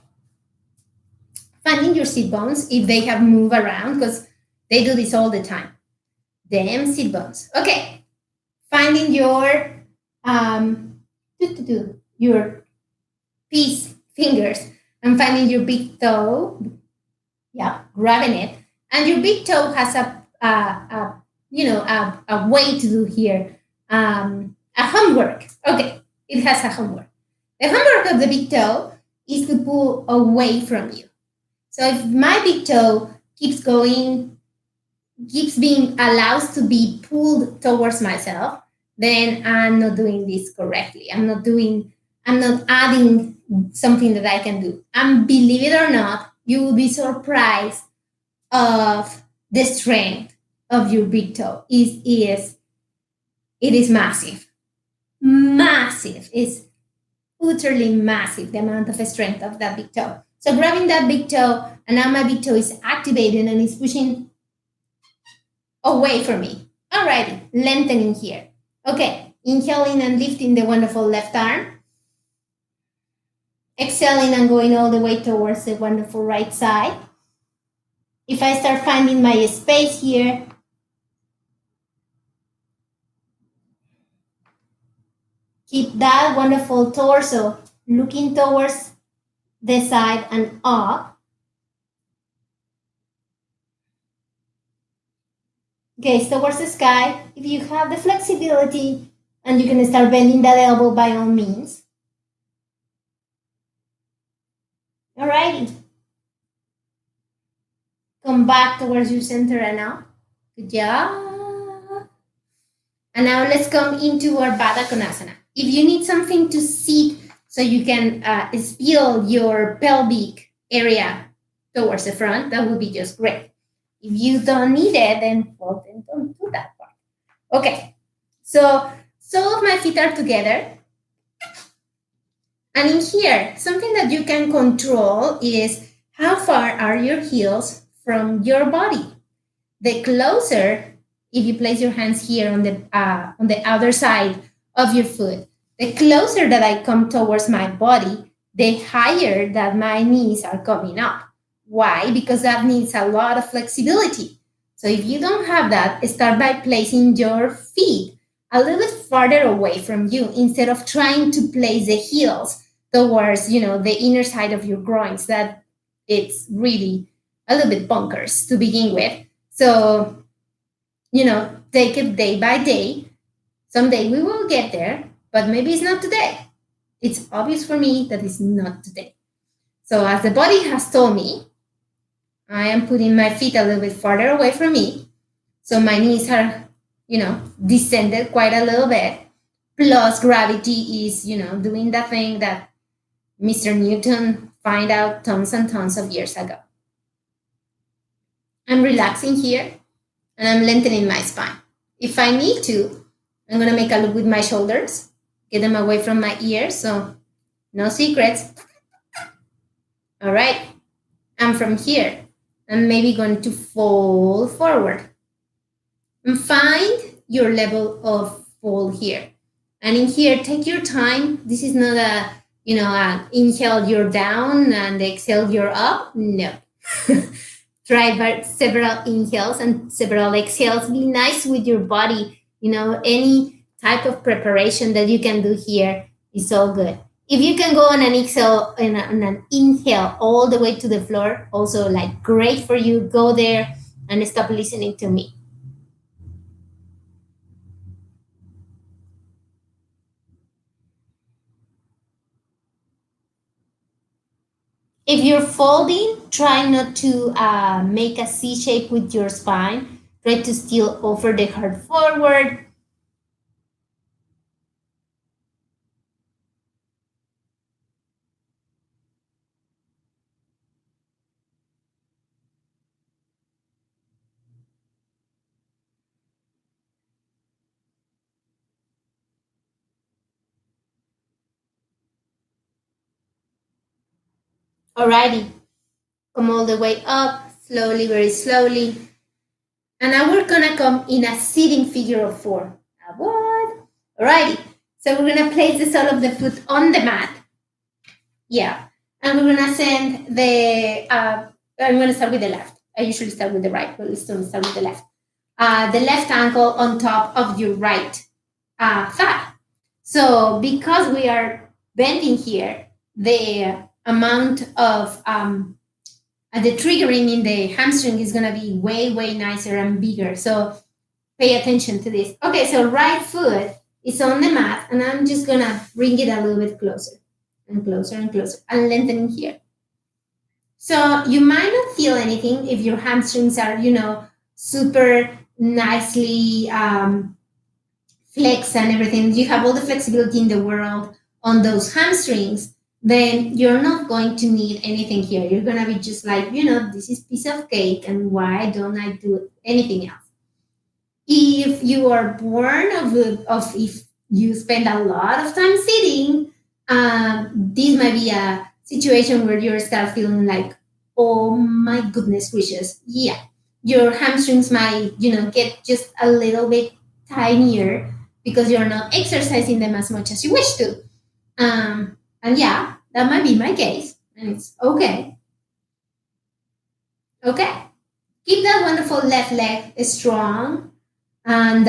Finding your sit bones if they have moved around, because they do this all the time. Them sit bones. Okay. Finding your peace fingers and finding your big toe. Yeah, grabbing it. And your big toe has a way to do here. A homework. Okay, it has a homework. The homework of the big toe is to pull away from you. So if my big toe keeps being allowed to be pulled towards myself, then I'm not doing this correctly. I'm not adding something that I can do. And believe it or not, you will be surprised of the strength of your big toe. It is massive. Massive. It's utterly massive, the amount of strength of that big toe. So grabbing that big toe, and now my big toe is activated and it's pushing away from me. Alrighty, lengthening here. Okay, inhaling and lifting the wonderful left arm. Exhaling and going all the way towards the wonderful right side. If I start finding my space here, keep that wonderful torso looking towards the side and up. Gaze towards the sky. If you have the flexibility, and you can start bending that elbow by all means. Alrighty. Come back towards your center and now. Good job. And now let's come into our Baddha Konasana. If you need something to sit so you can spill your pelvic area towards the front, that would be just great. If you don't need it, then don't do that part. Okay, so soles of my feet are together. And in here, something that you can control is how far are your heels from your body. The closer, if you place your hands here on the outer side of your foot, the closer that I come towards my body, the higher that my knees are coming up. Why? Because that needs a lot of flexibility. So if you don't have that, start by placing your feet a little bit farther away from you instead of trying to place the heels towards, the inner side of your groins. That it's really a little bit bonkers to begin with. So, take it day by day. Someday we will get there, but maybe it's not today. It's obvious for me that it's not today. So as the body has told me, I am putting my feet a little bit farther away from me. So my knees are, descended quite a little bit. Plus gravity is, doing the thing that Mr. Newton find out tons and tons of years ago. I'm relaxing here and I'm lengthening my spine. If I need to, I'm gonna make a loop with my shoulders, get them away from my ears, so no secrets. All right, and from here, I'm maybe going to fold forward. And find your level of fold here. And in here, take your time. This is not a inhale, you're down, and exhale, you're up. No. Try several inhales and several exhales. Be nice with your body. Any type of preparation that you can do here is all good. If you can go on an exhale and an inhale all the way to the floor, also like great for you. Go there and stop listening to me. If you're folding, try not to make a C shape with your spine. Try to still offer the heart forward. Alrighty, come all the way up, slowly, very slowly. And now we're gonna come in a sitting figure of 4. A what? Alrighty, so we're gonna place the sole of the foot on the mat. Yeah, and we're gonna send I'm gonna start with the left. I usually start with the right, but let's start with the left. The left ankle on top of your right thigh. So because we are bending here, the amount of the triggering in the hamstring is going to be way, way nicer and bigger. So pay attention to this. Okay, so right foot is on the mat, and I'm just going to bring it a little bit closer and closer and closer and lengthening here. So you might not feel anything if your hamstrings are, super nicely flexed and everything. You have all the flexibility in the world on those hamstrings. Then you're not going to need anything here. You're going to be just like, this is piece of cake, and why don't I do anything else? If you are born of if you spend a lot of time sitting, this might be a situation where you start feeling like, oh my goodness gracious, yeah, your hamstrings might, get just a little bit tinier because you're not exercising them as much as you wish to. And yeah, that might be my case, and it's okay. Okay, keep that wonderful left leg strong, and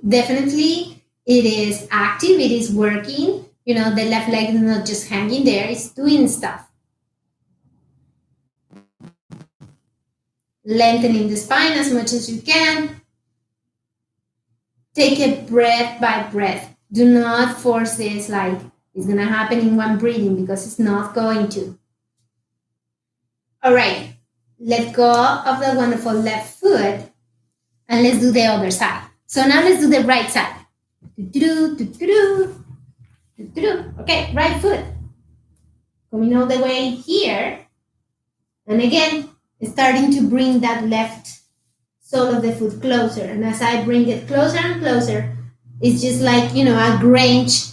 definitely it is active, it is working. The left leg is not just hanging there, it's doing stuff. Lengthening the spine as much as you can. Take it breath by breath. Do not force this like it's going to happen in one breathing, because it's not going to. All right, let go of the wonderful left foot, and let's do the other side. So now let's do the right side. Okay, right foot. Coming all the way here. And again, starting to bring that left sole of the foot closer. And as I bring it closer and closer, it's just like, a Grange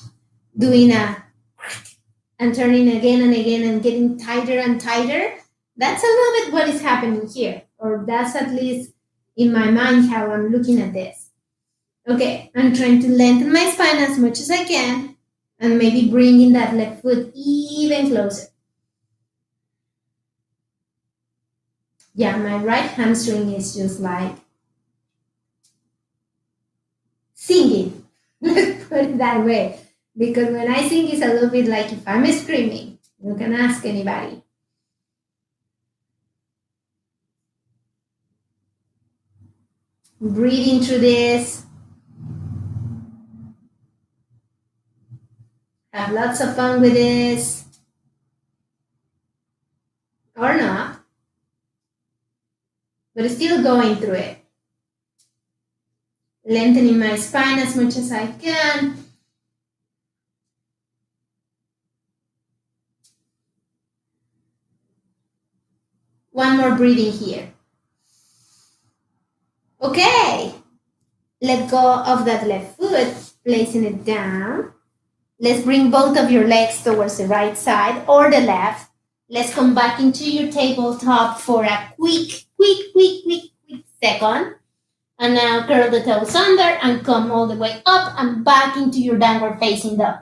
doing and turning again and again and getting tighter and tighter. That's a little bit what is happening here. Or that's at least in my mind how I'm looking at this. Okay, I'm trying to lengthen my spine as much as I can, and maybe bringing that left foot even closer. Yeah, my right hamstring is just like singing. Let's put it that way. Because when I sing, it's a little bit like if I'm screaming. You can ask anybody. Breathing through this. Have lots of fun with this. Or not. but still going through it. Lengthening my spine as much as I can. One more breathing here. Okay. Let go of that left foot, placing it down. Let's bring both of your legs towards the right side or the left. Let's come back into your tabletop for a quick second. And now curl the toes under and come all the way up and back into your downward facing dog.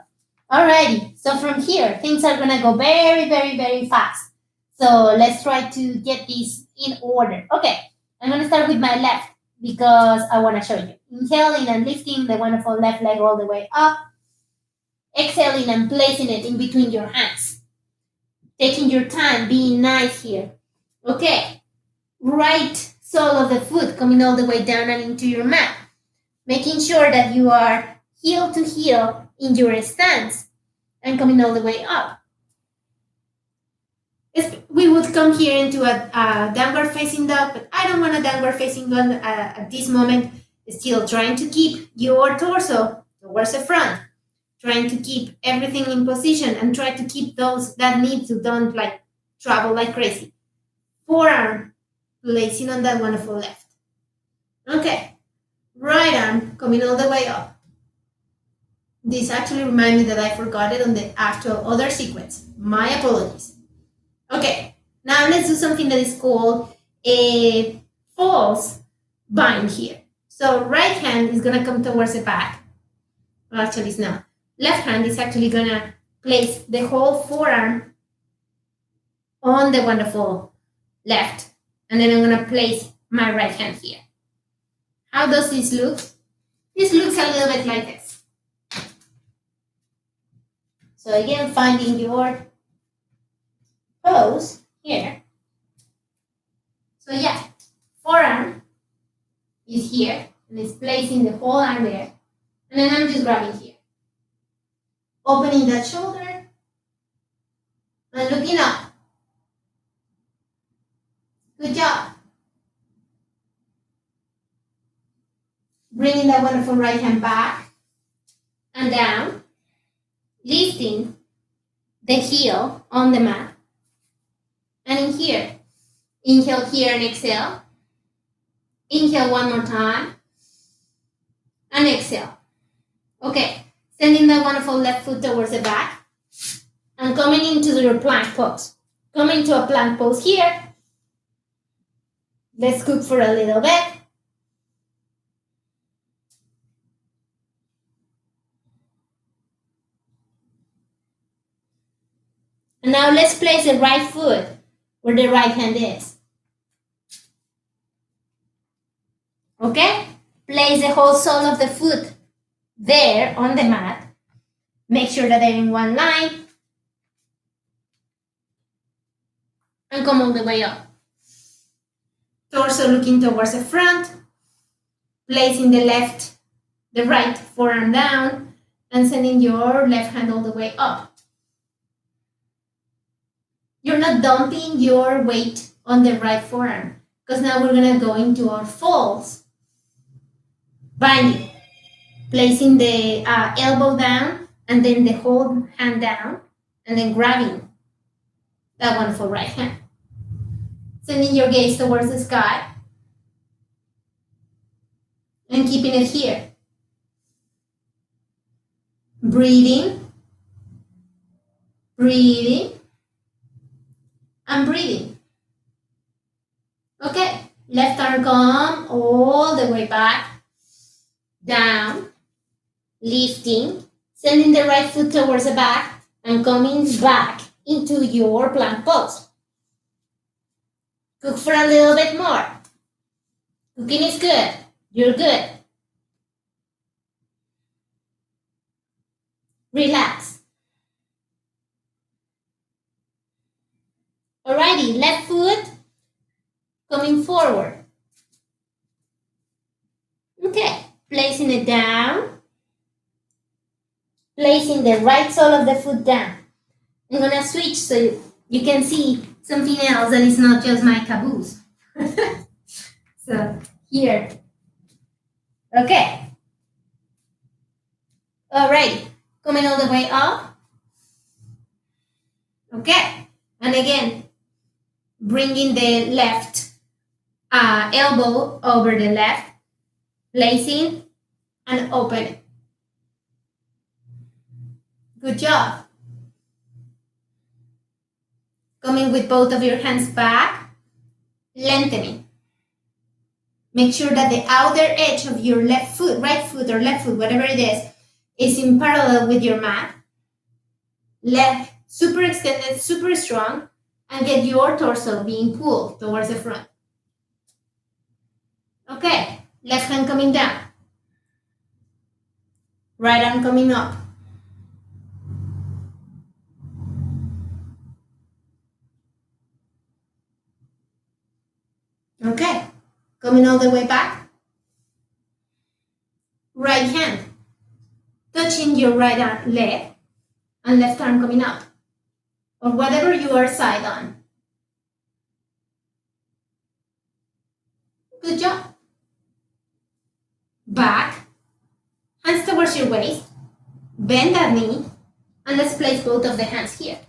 Alrighty, so from here, things are gonna go very fast. So let's try to get this in order. Okay, I'm gonna start with my left because I wanna show you. Inhaling and lifting the wonderful left leg all the way up. Exhaling and placing it in between your hands. Taking your time, being nice here. Okay, right sole of the foot coming all the way down and into your mat. Making sure that you are heel to heel in your stance and coming all the way up. We would come here into a downward facing dog, but I don't want a downward facing dog at this moment. Still trying to keep your torso towards the front. Trying to keep everything in position and try to keep those that need to don't like travel like crazy. Forearm placing on that wonderful left. Okay, right arm coming all the way up. This actually reminded me that I forgot it on the actual other sequence. My apologies. Okay, now let's do something that is called a false bind here. So right hand is gonna come towards the back. Well, actually it's not. Left hand is actually gonna place the whole forearm on the wonderful left. And then I'm gonna place my right hand here. How does this look? This looks a little bit like this. So again, finding your pose here. So yeah, forearm is here and it's placing the whole arm there. And then I'm just grabbing here. Opening that shoulder and looking up. Good job. Bringing that wonderful right hand back and down. Lifting the heel on the mat. And in here, inhale here and exhale. Inhale one more time. And exhale. Okay, sending that wonderful left foot towards the back. And coming into your plank pose. Coming to a plank pose here. Let's cook for a little bit. And now let's place the right foot where the right hand is. Okay? Place the whole sole of the foot there on the mat. Make sure that they're in one line. And come all the way up. Torso looking towards the front. Placing the right forearm down and sending your left hand all the way up. You're not dumping your weight on the right forearm because now we're going to go into our false binding. Placing the elbow down and then the whole hand down and then grabbing that wonderful right hand. Sending your gaze towards the sky and keeping it here. Breathing, breathing, and breathing. Okay, left arm come all the way back, down, lifting, sending the right foot towards the back and coming back into your plank pose. Cook for a little bit more. Cooking is good. You're good. Relax. Alrighty, left foot coming forward. Okay, placing it down. Placing the right sole of the foot down. I'm gonna switch so you can see something else that is not just my caboose. So here. Okay. All right. Coming all the way up. Okay. And again, bringing the left elbow over the left, placing and open. Good job. Coming with both of your hands back, lengthening. Make sure that the outer edge of your left foot, right foot or left foot, whatever it is in parallel with your mat. Left, super extended, super strong, and get your torso being pulled towards the front. Okay, left hand coming down. Right arm coming up. Okay, coming all the way back. Right hand touching your right arm, leg, and left arm coming up, or whatever you are side on. Good job. Back, hands towards your waist, bend that knee, and let's place both of the hands here.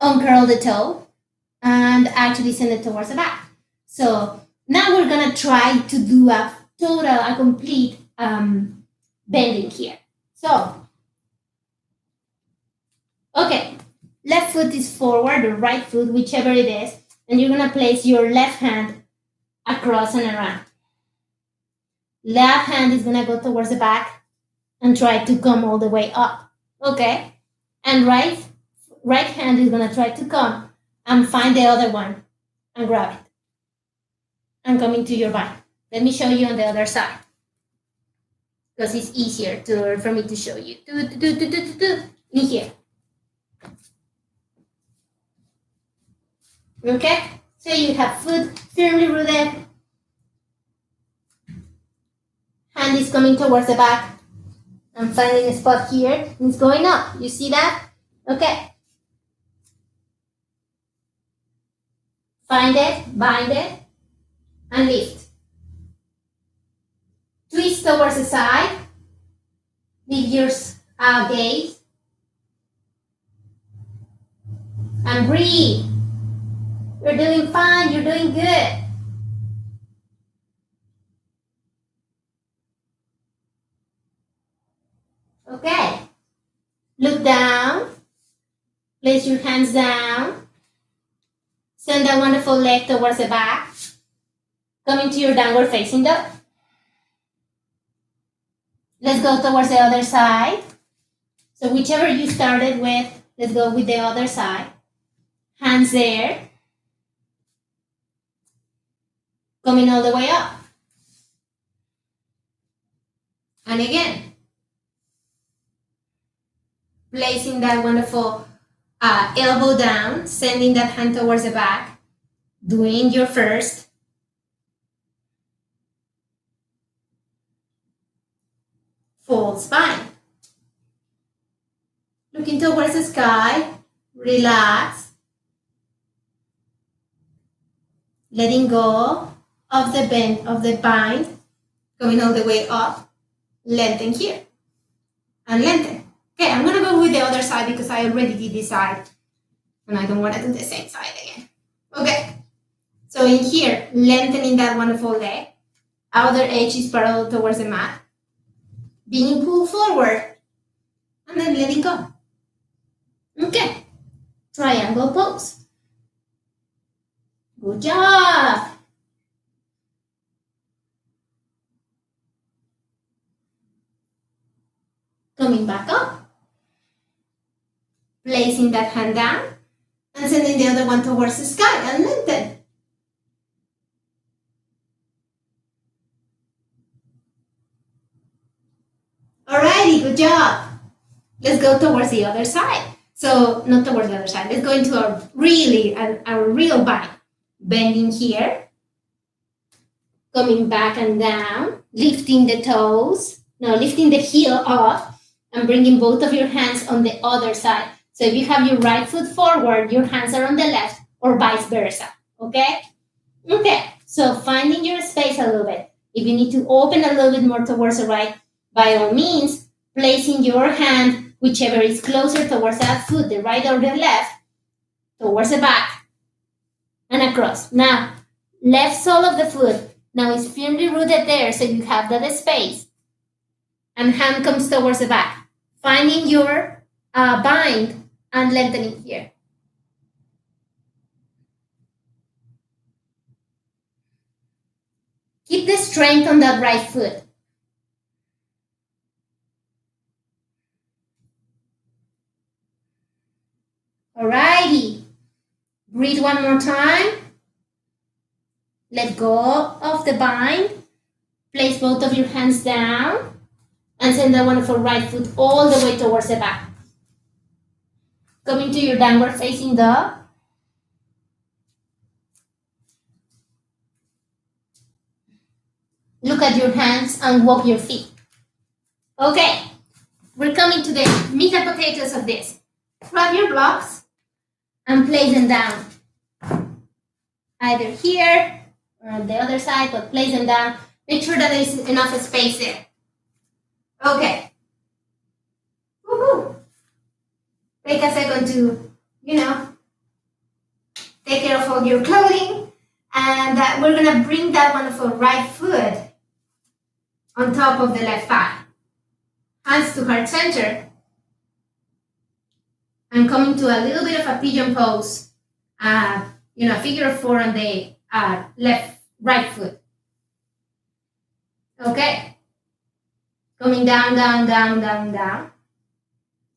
Uncurl the toe, and actually send it towards the back. So now we're gonna try to do a complete bending here. So, okay, left foot is forward or right foot, whichever it is, and you're gonna place your left hand across and around. Left hand is gonna go towards the back and try to come all the way up, okay? And right hand is gonna try to come and find the other one and grab it and come into your bind. Let me show you on the other side because it's easier for me to show you. In here. Okay, so you have foot firmly rooted. Hand is coming towards the back. I'm finding a spot here. It's going up. You see that? Okay. Find it, bind it, and lift. Twist towards the side. Leave your gaze. And breathe. You're doing fine. You're doing good. Okay. Look down. Place your hands down. Send that wonderful leg towards the back. Come into your downward facing dog. Let's go towards the other side. So whichever you started with, let's go with the other side. Hands there. Coming all the way up. And again. Placing that wonderful elbow down, sending that hand towards the back. Doing your first. Full spine. Looking towards the sky. Relax. Letting go of the bend of the bind. Going all the way up. Lengthen here. And lengthen. Okay, I'm going to go with the other side because I already did this side. And I don't want to do the same side again. Okay. So in here, lengthening that wonderful leg. Outer edge is parallel towards the mat. Being pulled forward. And then letting go. Okay. Triangle pose. Good job. Coming back up. Placing that hand down. And sending the other one towards the sky and lengthen. Alrighty, good job. Let's go towards the other side. So, not towards the other side. Let's go into a real bind. Bending here. Coming back and down. Lifting the toes. No, lifting the heel up. And bringing both of your hands on the other side. So if you have your right foot forward, your hands are on the left or vice versa. Okay? Okay. So finding your space a little bit. If you need to open a little bit more towards the right, by all means, placing your hand, whichever is closer towards that foot, the right or the left, towards the back and across. Now, left sole of the foot now is firmly rooted there, so you have that space. And hand comes towards the back. Finding your bind and lengthening here. Keep the strength on that right foot. Alrighty. Breathe one more time. Let go of the bind. Place both of your hands down and send that wonderful right foot all the way towards the back. Coming to your downward facing dog. Look at your hands and walk your feet. Okay, we're coming to the meat and potatoes of this. Grab your blocks and place them down. Either here or on the other side, but place them down. Make sure that there's enough space there. Okay. Woohoo! Take a second to, take care of all your clothing. And we're going to bring that wonderful right foot on top of the left thigh. Hands to heart center. And coming to a little bit of a pigeon pose. Figure of 4 on the right foot. Okay. Coming down, down, down, down, down.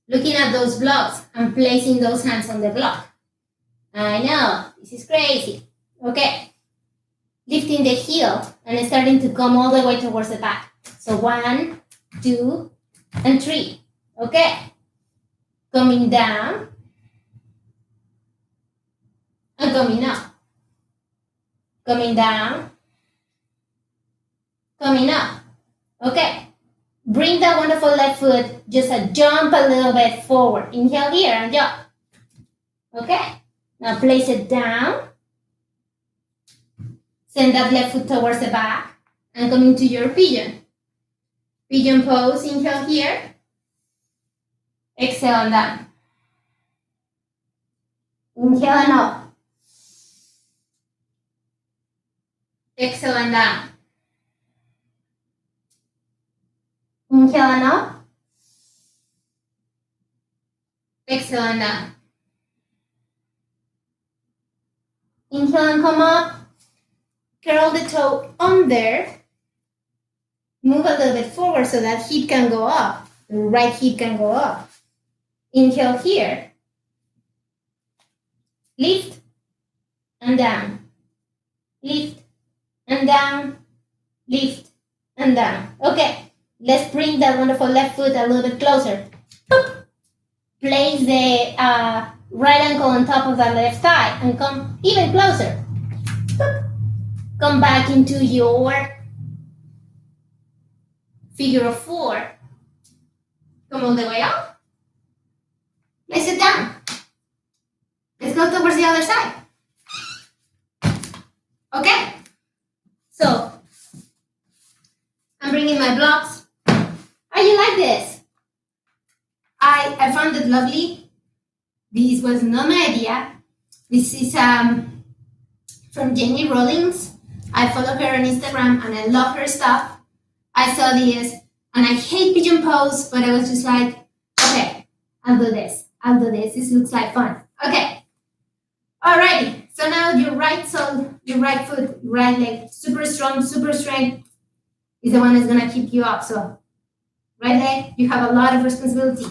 Looking at those blocks and placing those hands on the block. I know, this is crazy. Okay. Lifting the heel and starting to come all the way towards the back. So 1, 2, and 3. Okay. Coming down. And coming up. Coming down. Coming up. Okay. Bring that wonderful left foot, just jump a little bit forward. Inhale here and jump. Okay. Now place it down. Send that left foot towards the back and come into your pigeon. Pigeon pose, inhale here. Exhale and down. Inhale and up. Exhale and down. Inhale and up. Exhale and down. Inhale and come up. Curl the toe under. Move a little bit forward so that hip can go up. The right hip can go up. Inhale here. Lift and down. Lift and down. Lift and down. Okay. Let's bring that wonderful left foot a little bit closer. Boop. Place the right ankle on top of that left thigh and come even closer. Boop. Come back into your figure of 4. Come all the way up. Place it down. Let's go towards the other side. Okay. So, I'm bringing my blocks. How you like this? I found it lovely. This was not my idea. This is from Jenny Rollins. I follow her on Instagram and I love her stuff. I saw this and I hate pigeon pose, but I was just like, okay, I'll do this. This looks like fun. Okay. Alrighty. So now your right sole, your right foot, right leg, super strong, super strength is the one that's gonna keep you up. So right leg, you have a lot of responsibility.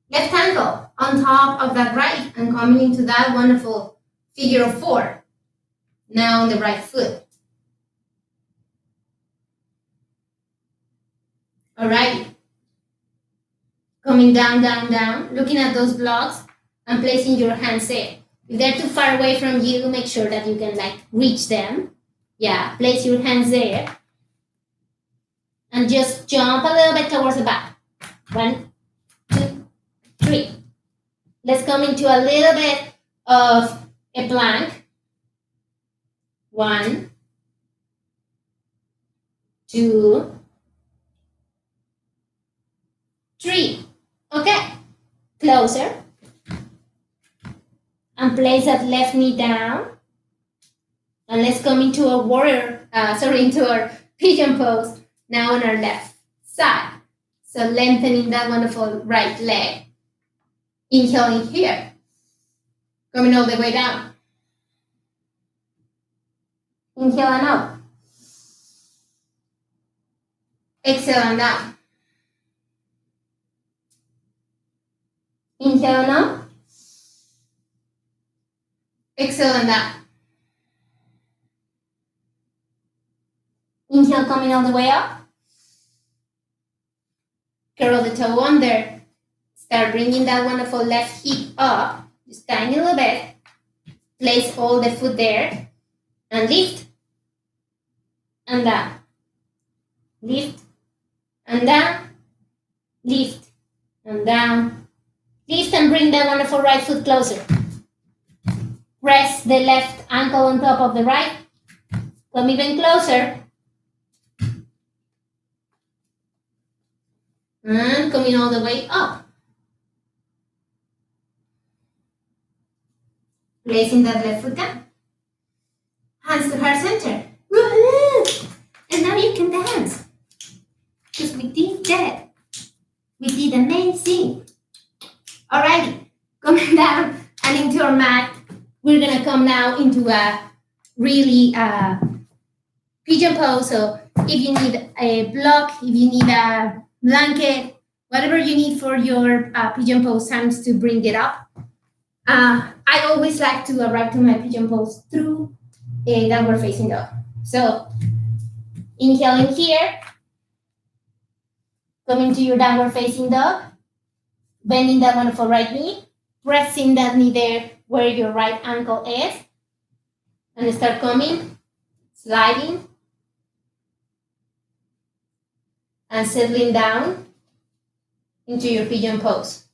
Left ankle on top of that right and coming into that wonderful figure of 4. Now on the right foot. Alright. Coming down, down, down. Looking at those blocks and placing your hands there. If they're too far away from you, make sure that you can reach them. Yeah, place your hands there. And just jump a little bit towards the back. 1, 2, 3. Let's come into a little bit of a plank. 1, 2, 3. Okay, closer. And place that left knee down. And let's come into a into our pigeon pose. Now on our left side. So lengthening that wonderful right leg. Inhaling here. Coming all the way down. Inhale and up. Exhale and down. Inhale and up. Exhale and down. Inhale, coming all the way up. Curl the toe under. Start bringing that wonderful left hip up. Just tiny little bit. Place all the foot there. And lift. And down. Lift. And down. Lift. And down. Lift and bring that wonderful right foot closer. Press the left ankle on top of the right. Come even closer. And coming all the way up. Placing that left foot down. Hands to heart center. Woohoo! And now you can dance. Because we did that. We did amazing. Alrighty. Coming down and into our mat. We're going to come now into a really pigeon pose. So if you need a block, if you need a blanket, whatever you need for your pigeon pose hands to bring it up. I always like to arrive to my pigeon pose through a downward facing dog. So inhaling here, coming to your downward facing dog, bending that wonderful right knee, pressing that knee there where your right ankle is, and start coming, sliding, and settling down into your pigeon pose.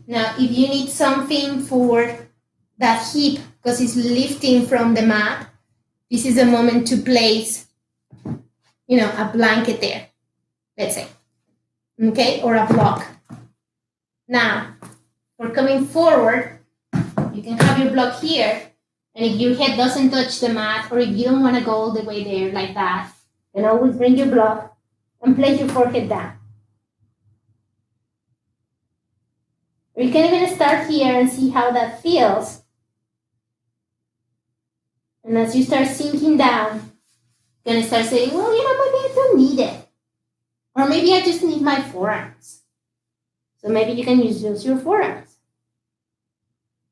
Now, if you need something for that hip, because it's lifting from the mat, this is a moment to place, a blanket there, let's say, okay, or a block. Now, for coming forward, you can have your block here, and if your head doesn't touch the mat, or if you don't want to go all the way there like that, then always bring your block and place your forehead down. Or you can even start here and see how that feels. And as you start sinking down, you're going to start saying, well, maybe I don't need it. Or maybe I just need my forearms. So maybe you can use just your forearms.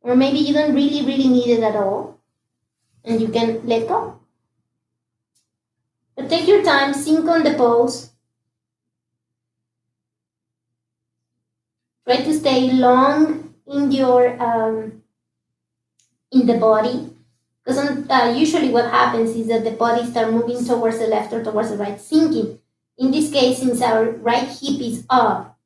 Or maybe you don't really, really need it at all. And you can let go. But take your time, sink on the pose. Try to stay long in your in the body, because usually what happens is that the body starts moving towards the left or towards the right, sinking. In this case, since our right hip is up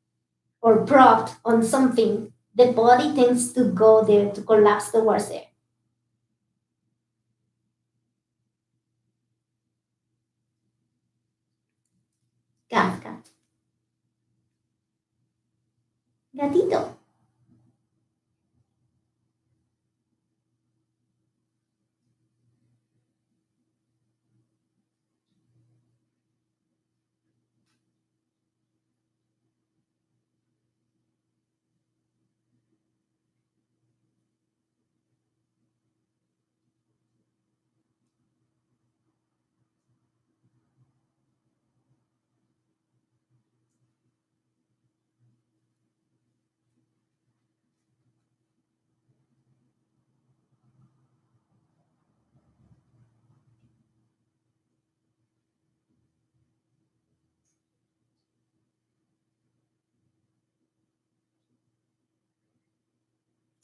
or propped on something, the body tends to go there, to collapse towards there. Kafka. Gatito.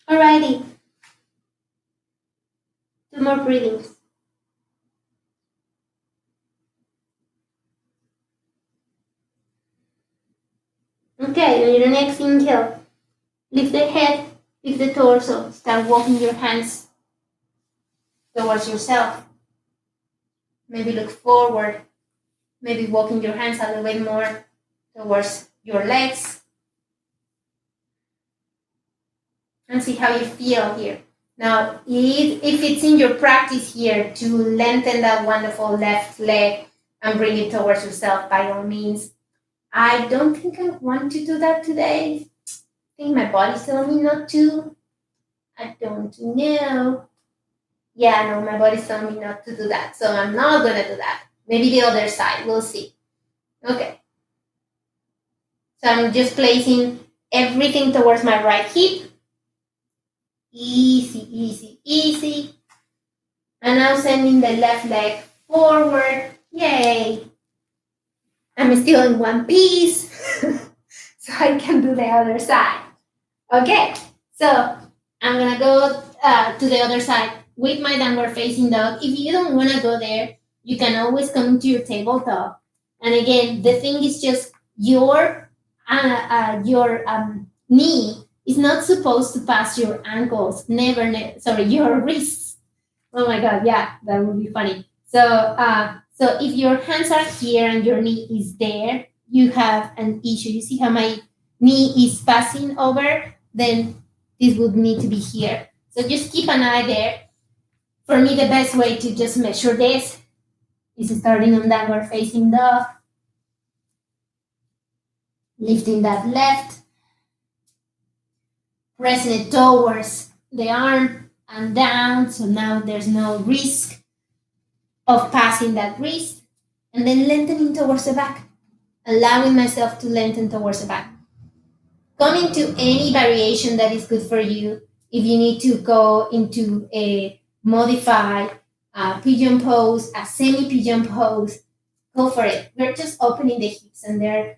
Alrighty. 2 more breathings. Okay, on your next inhale, lift the head, lift the torso, start walking your hands towards yourself. Maybe look forward. Maybe walking your hands a little bit more towards your legs. And see how you feel here. Now, if it's in your practice here to lengthen that wonderful left leg and bring it towards yourself, by all means. I don't think I want to do that today. I think my body's telling me not to. I don't know. Yeah, no, my body's telling me not to do that. So I'm not going to do that. Maybe the other side. We'll see. Okay. So I'm just placing everything towards my right hip. Easy, easy, easy. And now sending the left leg forward. Yay. I'm still in one piece. So I can do the other side. Okay. So I'm going to go to the other side with my downward facing dog. If you don't want to go there, you can always come to your tabletop. And again, the thing is just your knee is not supposed to pass your ankles. Sorry, your wrists. Oh my God, yeah, that would be funny. So if your hands are here and your knee is there, you have an issue. You see how my knee is passing over? Then this would need to be here. So just keep an eye there. For me, the best way to just measure this is starting on downward facing dog, lifting that left, pressing it towards the arm and down. So now there's no risk of passing that wrist, and then lengthening towards the back, allowing myself to lengthen towards the back. Come into any variation that is good for you. If you need to go into a modified pigeon pose, a semi-pigeon pose, go for it. We're just opening the hips, and there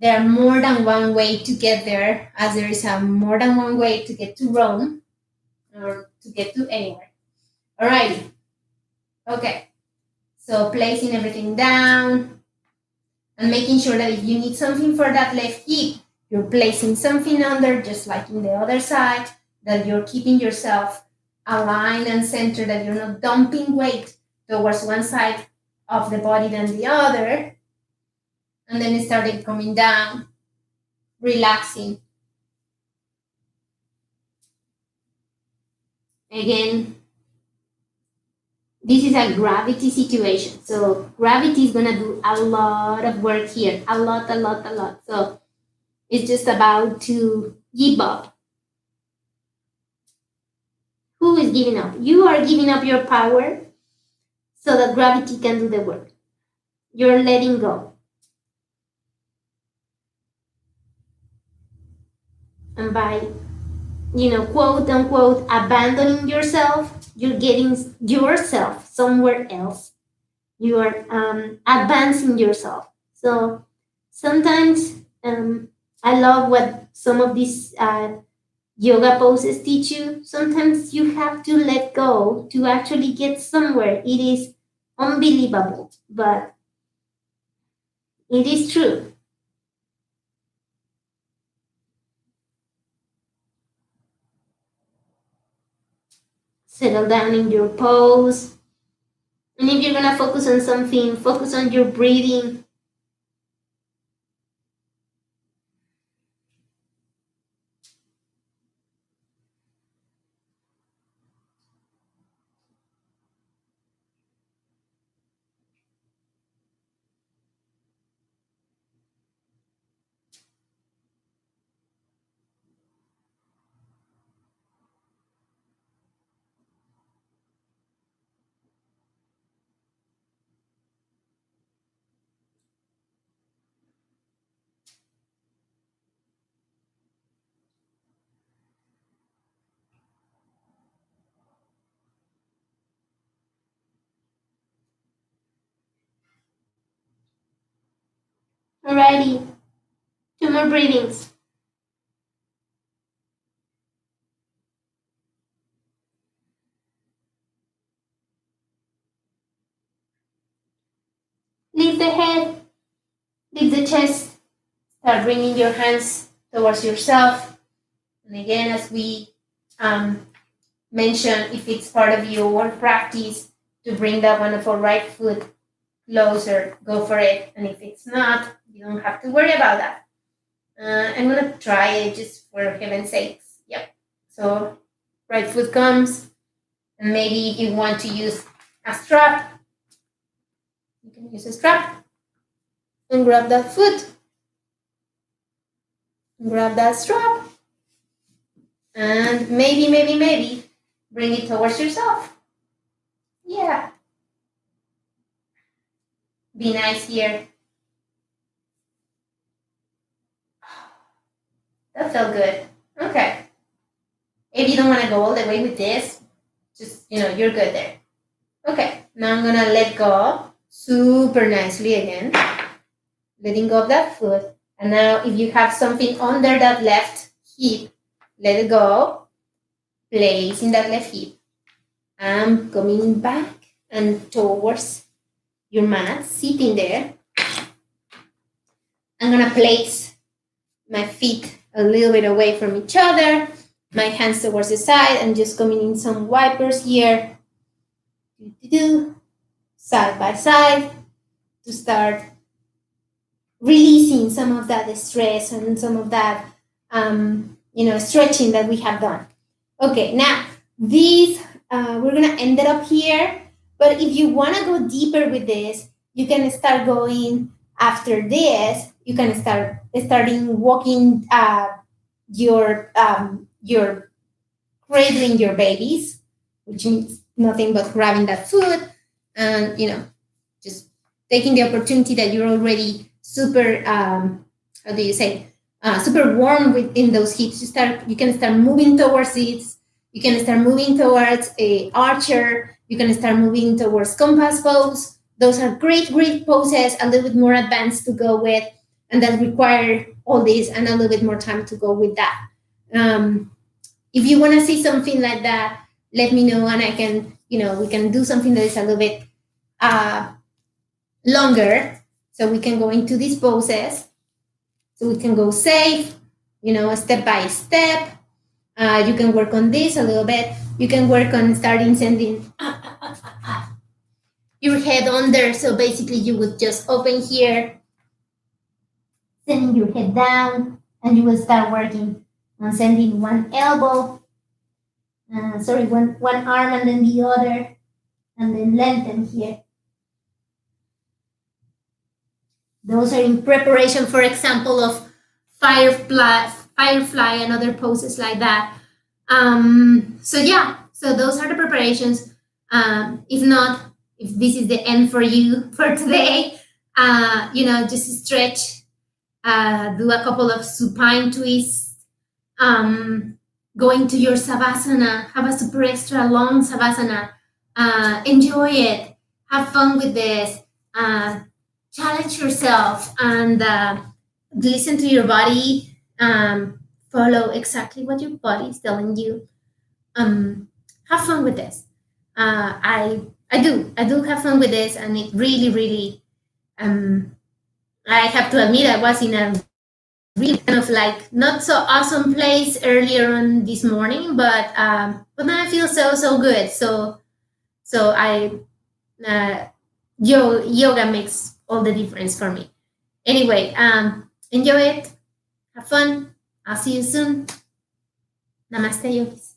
are more than one way to get there, as there is more than one way to get to Rome or to get to anywhere. Alrighty. Okay. So placing everything down and making sure that if you need something for that left hip, you're placing something under, just like in the other side, that you're keeping yourself aligned and centered, that you're not dumping weight towards one side of the body than the other. And then it started coming down, relaxing. Again, this is a gravity situation. So gravity is going to do a lot of work here. A lot. So it's just about to give up. Who is giving up? You are giving up your power so that gravity can do the work. You're letting go. And by, quote unquote, abandoning yourself, you're getting yourself somewhere else. You are advancing yourself. So sometimes I love what some of these yoga poses teach you. Sometimes you have to let go to actually get somewhere. It is unbelievable, but it is true. Settle down in your pose. And if you're going to focus on something, focus on your breathing. Alrighty. 2 more breathings. Lift the head, lift the chest, start bringing your hands towards yourself. And again, as we mentioned, if it's part of your practice, to bring that wonderful right foot closer, go for it. And if it's not, you don't have to worry about that. I'm gonna try it just for heaven's sakes. Yep. So right foot comes, and maybe you want to use a strap. You can use a strap and grab that foot. Grab that strap. And maybe bring it towards yourself. Yeah. Be nice here. That felt good. Okay. If you don't want to go all the way with this, just, you're good there. Okay. Now I'm going to let go super nicely again. Letting go of that foot. And now if you have something under that left hip, let it go. Place in that left hip. I'm coming back and towards your mat, sitting there. I'm going to place my feet a little bit away from each other, my hands towards the side, and just coming in some wipers here. Side by side to start releasing some of that stress and some of that, stretching that we have done. Okay, now these, we're going to end it up here. But if you want to go deeper with this, you can start going after this. You can starting walking your cradling your babies, which means nothing but grabbing that foot and just taking the opportunity that you're already super super warm within those hips. You can start moving towards it. You can start moving towards a archer. You can start moving towards compass pose. Those are great poses, a little bit more advanced to go with, and that require all this and a little bit more time to go with that. If you want to see something like that, let me know, and I can, we can do something that is a little bit longer, so we can go into these poses. So we can go safe, step by step. You can work on this a little bit. You can work on starting sending your head under. So basically you would just open here, sending your head down, and you will start working on sending one elbow, one arm and then the other, and then lengthen here. Those are in preparation, for example, of firefly and other poses like that. So those are the preparations. If this is the end for you for today, just stretch, do a couple of supine twists, go into your savasana, have a super extra long savasana, enjoy it, have fun with this, challenge yourself, and listen to your body, follow exactly what your body is telling you. Have fun with this. I do have fun with this, and it really, I have to admit, I was in a really kind of like not so awesome place earlier on this morning, but now I feel so good. So yoga makes all the difference for me. Anyway, enjoy it, have fun. I'll see you soon. Namaste, yogis.